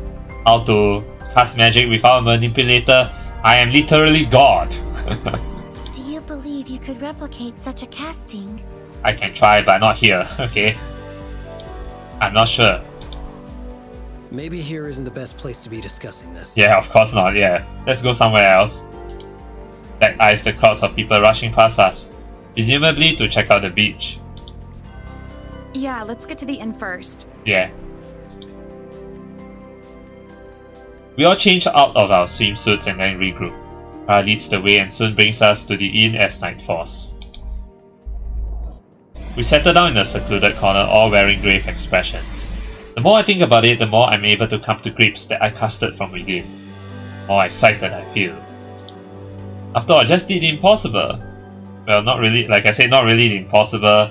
how to cast magic without a manipulator, I am literally God. Do you believe you could replicate such a casting? I can try, but not here, okay? I'm not sure. Maybe here isn't the best place to be discussing this. Yeah, of course not, yeah. Let's go somewhere else. Black eyes the crowds of people rushing past us, presumably to check out the beach. Yeah, let's get to the inn first. Yeah. We all change out of our swimsuits and then regroup. Kara leads the way and soon brings us to the inn as night falls. We settle down in a secluded corner, all wearing grave expressions. The more I think about it, the more I'm able to come to grips that I casted from within. The more excited I feel. After all, I just did the impossible. Well, not really, like I said, not really the impossible,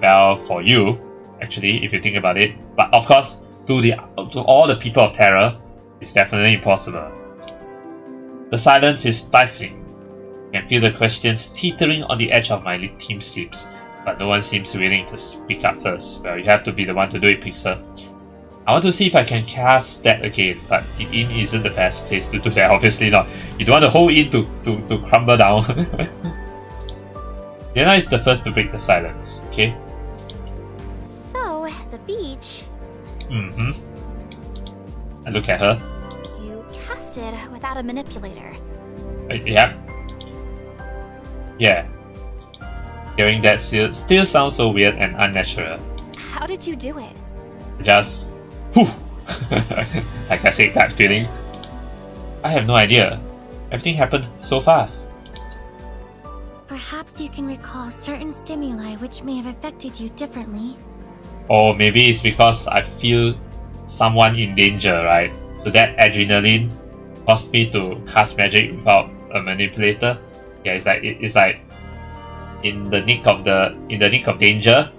well, for you, actually, if you think about it. But of course, to all the people of Terra, it's definitely impossible. The silence is stifling. I can feel the questions teetering on the edge of my team's lips, but no one seems willing to speak up first. Well, you have to be the one to do it, Pixar. I want to see if I can cast that again, but the inn isn't the best place to do that, obviously not. You don't want the whole inn to crumble down. Leanna is the first to break the silence, okay? So, the beach. I look at her. You cast it without a manipulator. Yeah. Yeah. Hearing that still sounds so weird and unnatural. How did you do it? Just... whew! Like I said, that feeling. I have no idea. Everything happened so fast. Perhaps you can recall certain stimuli which may have affected you differently. Or maybe it's because I feel someone in danger, right? So that adrenaline caused me to cast magic without a manipulator. Yeah, it's like in the nick of danger.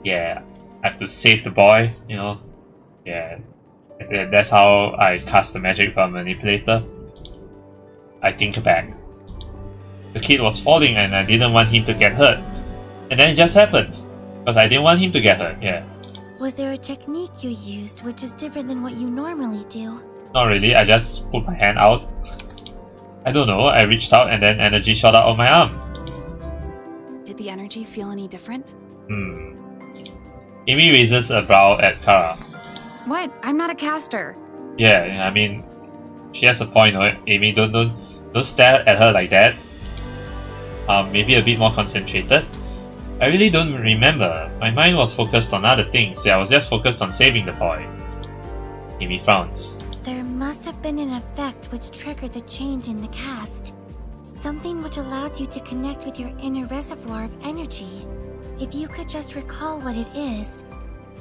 Yeah, I have to save the boy, you know. Yeah, that's how I cast the magic without a manipulator. I think back. The kid was falling and I didn't want him to get hurt. And then it just happened. Because I didn't want him to get hurt, yeah. Was there a technique you used which is different than what you normally do? Not really, I just put my hand out. I don't know, I reached out and then energy shot out of my arm. Did the energy feel any different? Amy raises a brow at Kara. What? I'm not a caster. Yeah, I mean, she has a point, right? Amy, don't stare at her like that. Maybe a bit more concentrated. I really don't remember. My mind was focused on other things. Yeah, I was just focused on saving the boy. Amy frowns. There must have been an effect which triggered the change in the cast. Something which allowed you to connect with your inner reservoir of energy. If you could just recall what it is,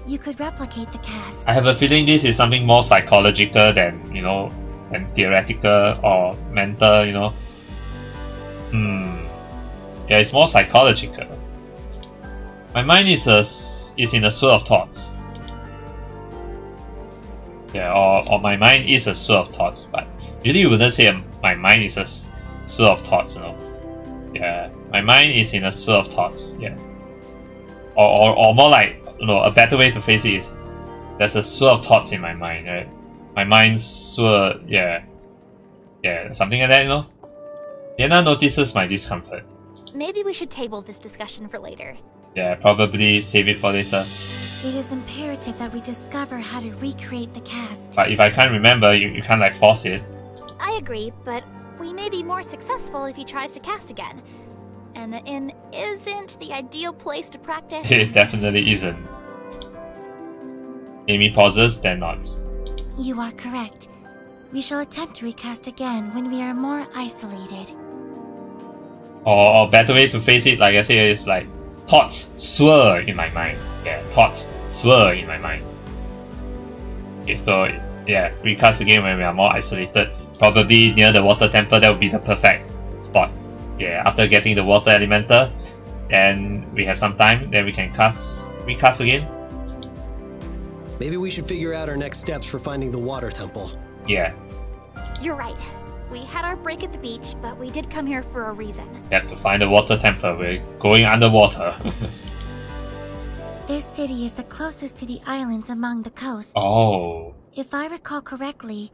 you could replicate the cast. I have a feeling this is something more psychological than, you know, than theoretical or mental, you know. Yeah, it's more psychological. My mind is in a swirl of thoughts. Yeah, or my mind is a swirl of thoughts, but usually you wouldn't say my mind is a swirl of thoughts, you know. Yeah, my mind is in a swirl of thoughts, yeah. Or more like, you know, a better way to phrase it is, there's a swirl of thoughts in my mind, right? My mind swirl, yeah. Yeah, something like that, you know. Leanna notices my discomfort. Maybe we should table this discussion for later. Yeah, probably save it for later. It is imperative that we discover how to recreate the cast. But if I can't remember, you can't like force it. I agree, but we may be more successful if he tries to cast again. And the inn isn't the ideal place to practice. It definitely isn't. Amy pauses, then nods. You are correct. We shall attempt to recast again when we are more isolated. Or better way to face it, like I say, is like thoughts swirl in my mind. Yeah, thoughts swirl in my mind. Okay, so yeah, recast again when we are more isolated. Probably near the water temple, that would be the perfect spot. Yeah, after getting the water elemental, then we have some time, then we can recast again. Maybe we should figure out our next steps for finding the water temple. Yeah. You're right. We had our break at the beach, but we did come here for a reason. We have to find the water temple. We're going underwater. This city is the closest to the islands among the coast. Oh. If I recall correctly,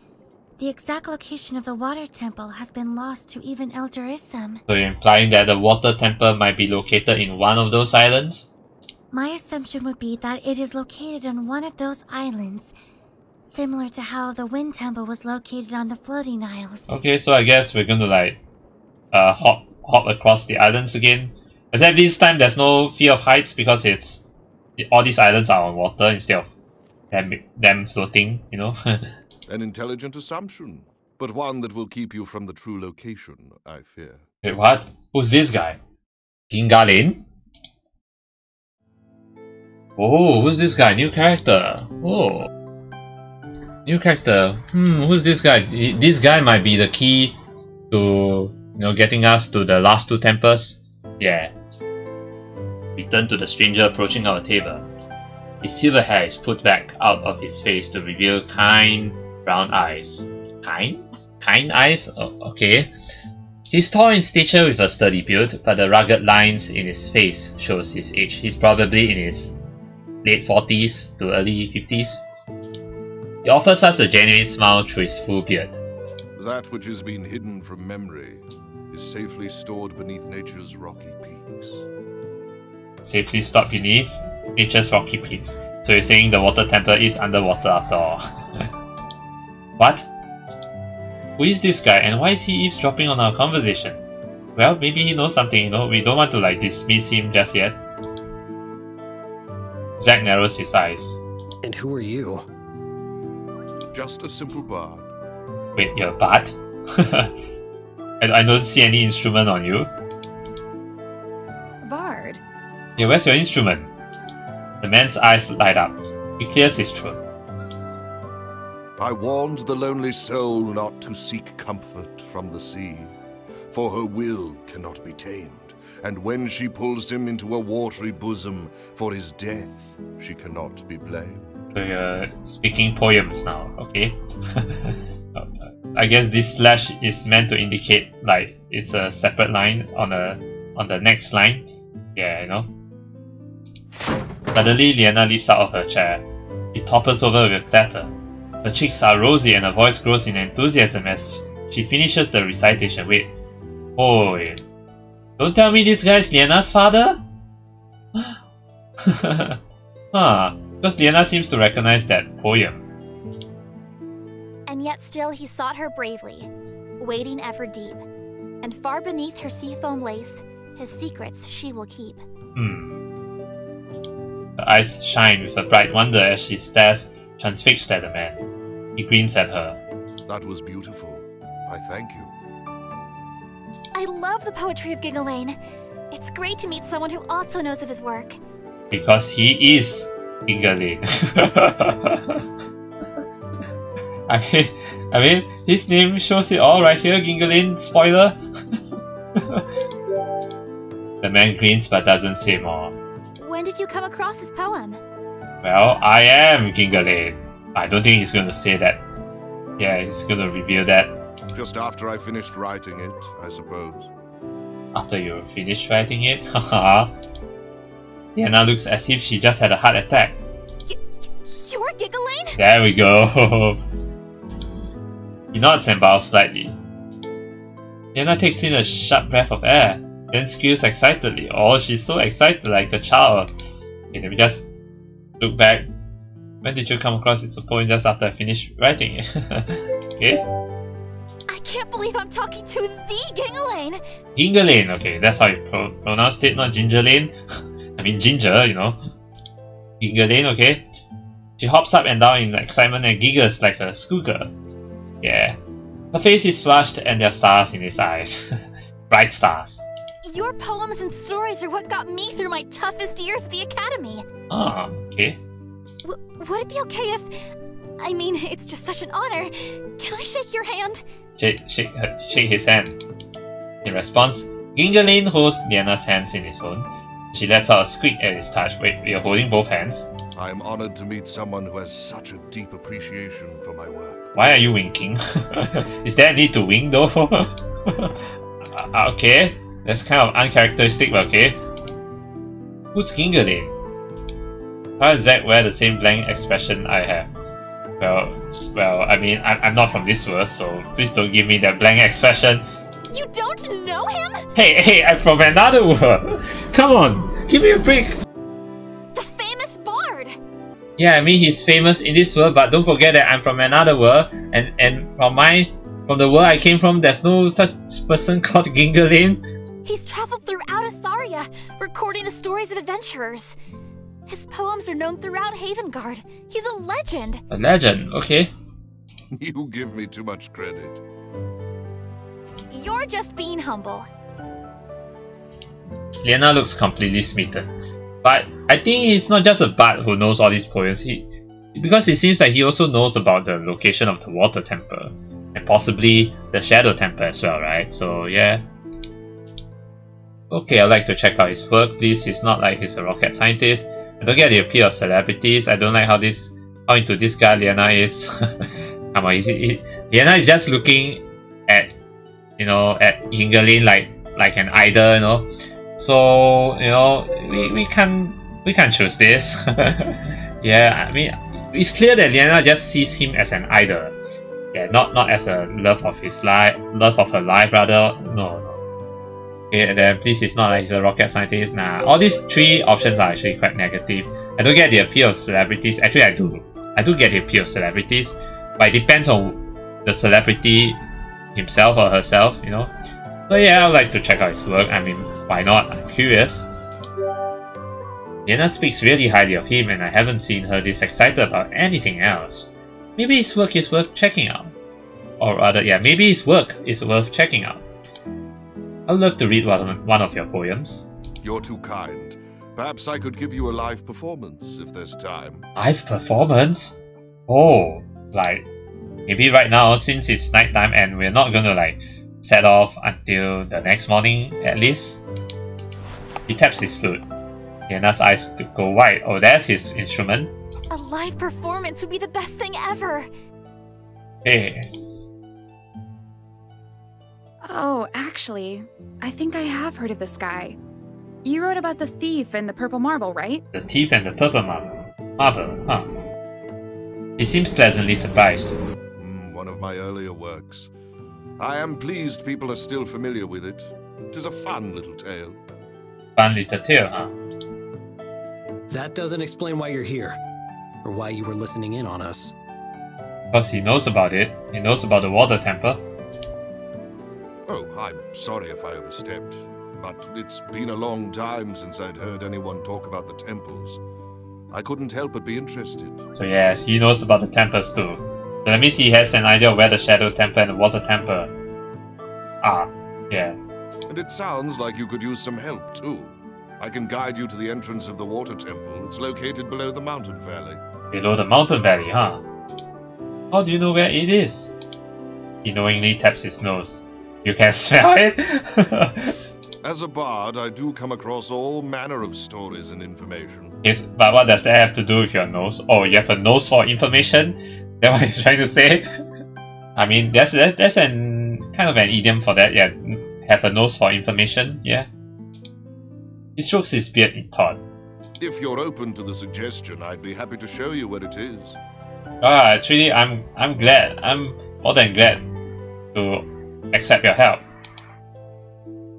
the exact location of the water temple has been lost to even Elderism. So you're implying that the water temple might be located in one of those islands? My assumption would be that it is located on one of those islands, similar to how the wind temple was located on the floating isles. Okay, so I guess we're going to like hop across the islands again. Except this time there's no fear of heights because all these islands are on water instead of them floating, you know. An intelligent assumption, but one that will keep you from the true location, I fear. Wait, what? Who's this guy? Gingalin? Oh, who's this guy? New character. Oh. New character. Who's this guy? This guy might be the key to You know, getting us to the last 2 tempers. Yeah. We turn to the stranger approaching our table. His silver hair is put back out of his face to reveal kind brown eyes. Kind? Kind eyes? Oh, okay. He's tall in stature with a sturdy build, but the rugged lines in his face shows his age. He's probably in his late 40s to early 50s. He offers us a genuine smile through his full beard. That which has been hidden from memory is safely stored beneath nature's rocky peaks. Safely stored beneath nature's rocky peaks. So you're saying the water temple is underwater after all. What? Who is this guy and why is he eavesdropping on our conversation? Well, maybe he knows something, you know, we don't want to like dismiss him just yet. Zack narrows his eyes. And who are you? Just a simple bard. Wait, you're a bard? I don't see any instrument on you. Bard. Yeah, where's your instrument? The man's eyes light up. He clears his throat. I warned the lonely soul not to seek comfort from the sea, for her will cannot be tamed, and when she pulls him into a watery bosom for his death, she cannot be blamed. So you're speaking poems now, okay? I guess this slash is meant to indicate like it's a separate line on the next line. Yeah, you know. Suddenly, Leanna leaps out of her chair. It topples over with a clatter. Her cheeks are rosy and her voice grows in enthusiasm as she finishes the recitation. Wait. Oh, wait. Don't tell me this guy's Leanna's father? Huh. Because Leanna seems to recognize that poem. And yet still he sought her bravely, wading ever deep. And far beneath her seafoam lace, his secrets she will keep. Her eyes shine with a bright wonder as she stares transfixed at the man. He grins at her. That was beautiful. I thank you. I love the poetry of Giggling. It's great to meet someone who also knows of his work. Because he is Giggling. I mean, his name shows it all right here, Giggling. Spoiler. The man grins but doesn't say more. When did you come across his poem? Well, I am Giggling. I don't think he's going to say that. Yeah, he's going to reveal that. Just after I finished writing it, I suppose. After you finished writing it? Haha. Leanna looks as if she just had a heart attack. You're Giggling? There we go. He nods and bows slightly. Leanna takes in a sharp breath of air, then squeals excitedly. Oh, she's so excited like a child. Okay, let me just look back. When did you come across this poem? Just after I finished writing it. Okay. I can't believe I'm talking to the Giggling. Giggling, okay, that's how you pronounced it, not Gingerlane. I mean ginger, you know. Giggling, okay. She hops up and down in excitement and giggles like a schoolgirl. Yeah. Her face is flushed and there are stars in his eyes. Bright stars. Your poems and stories are what got me through my toughest years at the academy. Ah, okay. Would it be okay if... I mean, it's just such an honor. Can I shake your hand? Shake his hand. In response, Giggling holds Leanna's hands in his own. She lets out a squeak at his touch. Wait, you're holding both hands? I am honored to meet someone who has such a deep appreciation for my work. Why are you winking? Is there a need to wink though? Okay, that's kind of uncharacteristic, but okay. Who's Giggling? Why does Zack wear the same blank expression I have? Well, I mean, I'm not from this world, so please don't give me that blank expression. You don't know him? Hey, I'm from another world! Come on, give me a break! The famous bard! Yeah, I mean, he's famous in this world, but don't forget that I'm from another world, and from the world I came from, there's no such person called Giggling. He's traveled throughout Asaria, recording the stories of adventurers. His poems are known throughout Havengard. He's a legend. A legend, okay. You give me too much credit. You're just being humble. Leanna looks completely smitten. But I think it's not just a bard who knows all these poems. Because it seems like he also knows about the location of the water temple. And possibly the shadow temple as well, right? So yeah. okay, I'd like to check out his work. Please, he's not like he's a rocket scientist. I don't get the appeal of celebrities. I don't like how into this guy Leanna is. Come on, Leanna is just looking at, you know, at Yingalin like an idol, you know. So, you know, we can't choose this. Yeah, I mean, it's clear that Leanna just sees him as an idol. Yeah, not as a love of her life rather. No. Okay, and then please, it's not like he's a rocket scientist. Nah, all these three options are actually quite negative. I don't get the appeal of celebrities. Actually, I do. I do get the appeal of celebrities, but it depends on the celebrity himself or herself, you know. So yeah, I would like to check out his work. I mean, why not? I'm curious. Leanna speaks really highly of him, and I haven't seen her this excited about anything else. Maybe his work is worth checking out. Or rather, yeah, maybe his work is worth checking out. I'd love to read one of your poems. You're too kind. Perhaps I could give you a live performance if there's time. Live performance? Oh, like maybe right now since it's nighttime and we're not gonna like set off until the next morning at least. He taps his flute. Leanna's eyes go wide. Oh, that's his instrument. A live performance would be the best thing ever. Hey. Oh, actually, I think I have heard of this guy. You wrote about the thief and the purple marble, right? The thief and the purple marble, huh? He seems pleasantly surprised. One of my earlier works. I am pleased people are still familiar with it. It is a fun little tale. Fun little tale, huh? That doesn't explain why you're here, or why you were listening in on us. Because he knows about it. He knows about the water temple. Oh, I'm sorry if I overstepped, but it's been a long time since I'd heard anyone talk about the temples. I couldn't help but be interested. So yes, he knows about the temples too. So that means he has an idea of where the Shadow Temple and the Water Temple are. Yeah. And it sounds like you could use some help too. I can guide you to the entrance of the Water Temple. It's located below the mountain valley. Below the mountain valley, huh? How do you know where it is? He knowingly taps his nose. You can smell it? As a bard, I do come across all manner of stories and information. Yes, but what does that have to do with your nose? Oh, you have a nose for information? That's what you're trying to say? I mean, that's an kind of an idiom for that, yeah. Have a nose for information, yeah. He strokes his beard in thought. If you're open to the suggestion, I'd be happy to show you where it is. Ah, actually, I'm glad. I'm more than glad to accept your help.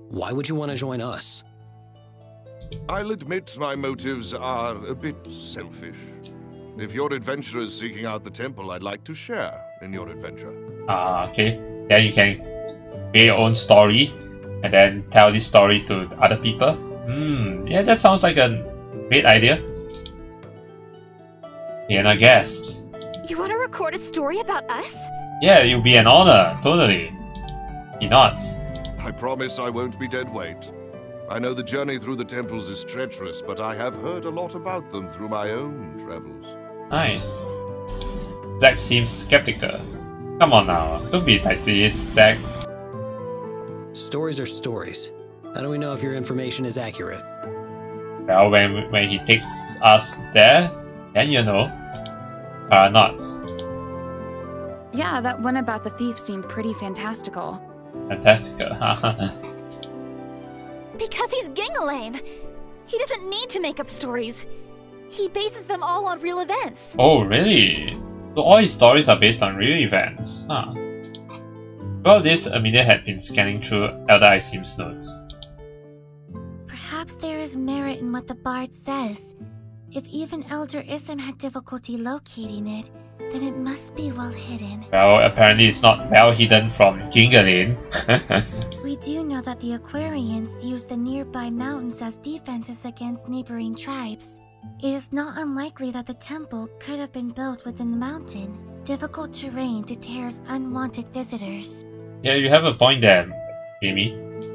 Why would you want to join us? I'll admit my motives are a bit selfish. If you're adventurers seeking out the temple, I'd like to share in your adventure. Ah, okay. Then you can create your own story and then tell this story to other people. Yeah, that sounds like a great idea. Leanna gasps. You want to record a story about us? Yeah, it would be an honor, totally. He nods. I promise I won't be dead weight. I know the journey through the temples is treacherous, but I have heard a lot about them through my own travels. Nice. Zack seems skeptical. Come on now, don't be like this, Zack. Stories are stories. How do we know if your information is accurate? Well, when he takes us there, then you know. Nods. Yeah, that one about the thief seemed pretty fantastical. Fantastical, Because he's Gingalane. He doesn't need to make up stories. He bases them all on real events. Oh, really? So all his stories are based on real events, huh? Throughout this, Amelia had been scanning through Elder Isim's notes. Perhaps there is merit in what the bard says. If even Elder Isim had difficulty locating it, then it must be well hidden. Well, apparently it's not well hidden from Gingalane. We do know that the Aquarians use the nearby mountains as defenses against neighboring tribes. It is not unlikely that the temple could have been built within the mountain. Difficult terrain deters unwanted visitors. Yeah, you have a point there, Amy.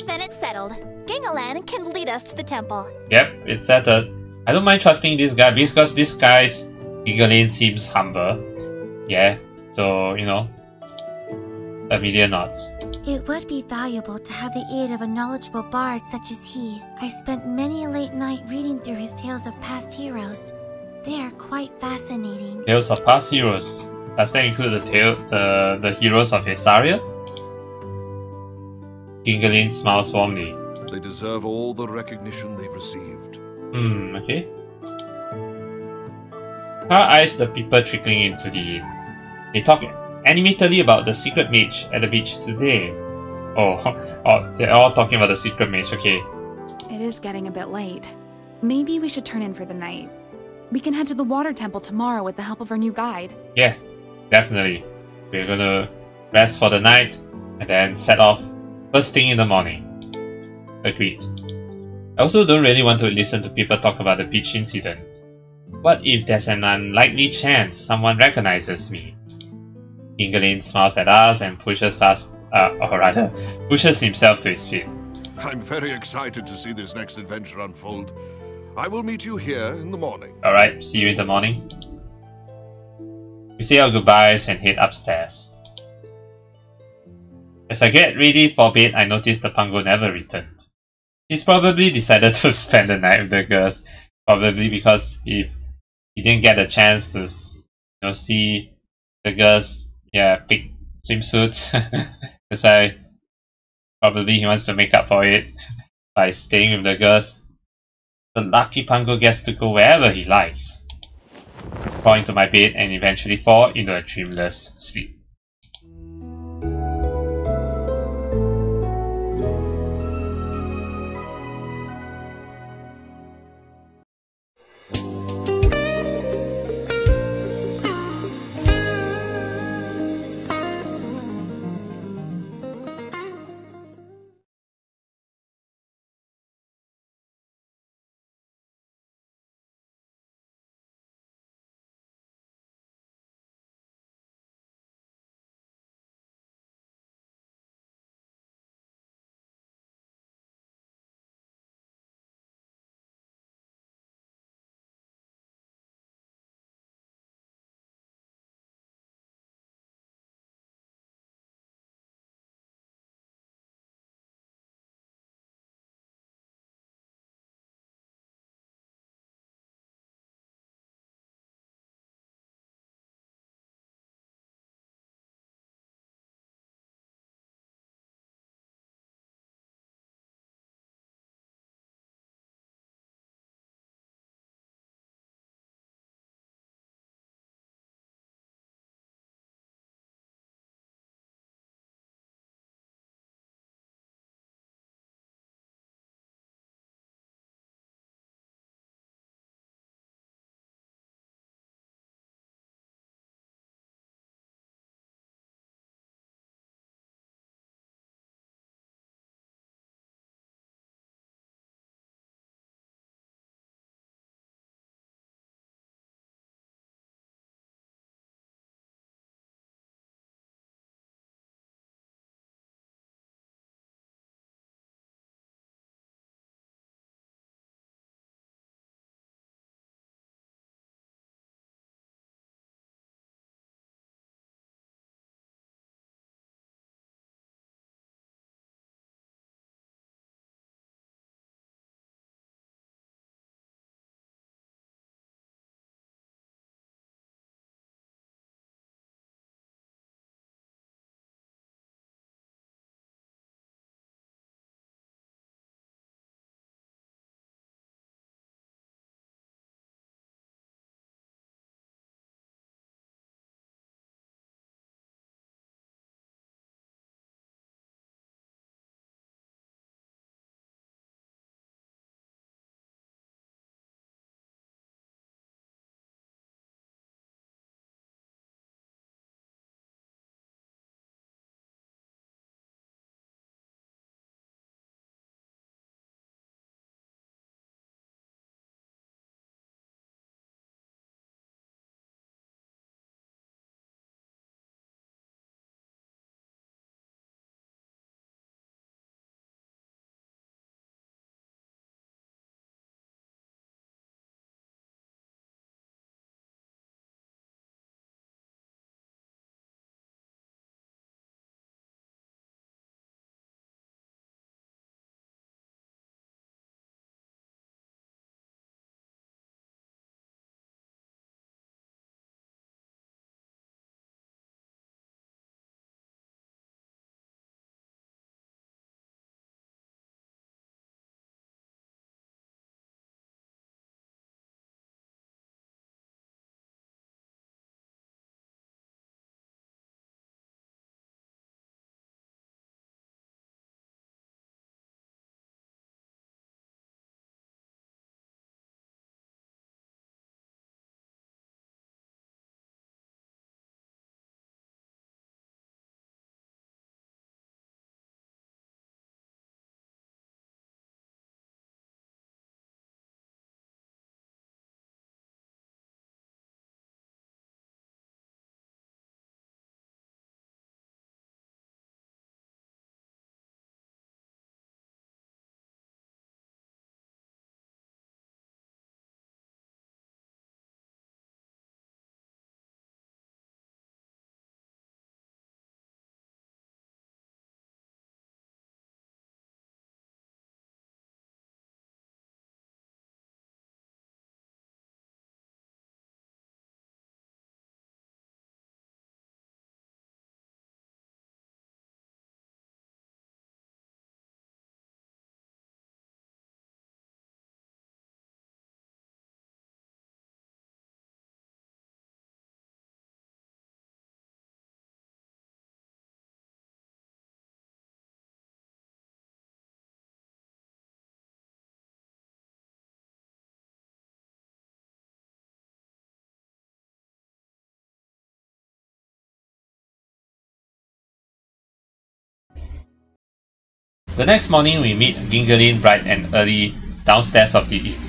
Then it's settled. Gingalane can lead us to the temple. Yep, it's settled. I don't mind trusting this guy because this guy's Gingalane seems humble. Yeah, so, you know. Amelia nods. It would be valuable to have the aid of a knowledgeable bard such as he. I spent many a late night reading through his tales of past heroes. They are quite fascinating. Tales of past heroes. Does that include the heroes of Isaria? Gingeline smiles warmly. They deserve all the recognition they've received. Okay. Tara eyes the people trickling into the inn. They talk animatedly about the secret mage at the beach today. Oh, they're all talking about the secret mage, okay. It is getting a bit late. Maybe we should turn in for the night. We can head to the water temple tomorrow with the help of our new guide. Yeah, definitely. We're gonna rest for the night and then set off first thing in the morning. Agreed. I also don't really want to listen to people talk about the beach incident. What if there's an unlikely chance someone recognizes me? Gingeline smiles at us and pushes himself to his feet. I'm very excited to see this next adventure unfold. I will meet you here in the morning. Alright, see you in the morning. We say our goodbyes and head upstairs. As I get ready for bed, I notice the Pango never returned. He's probably decided to spend the night with the girls, probably because he didn't get a chance to see the girls pick swimsuits. That's why probably he wants to make up for it by staying with the girls. The lucky Pango gets to go wherever he likes. Fall into my bed and eventually fall into a dreamless sleep. The next morning we meet Gingeline bright and early downstairs of the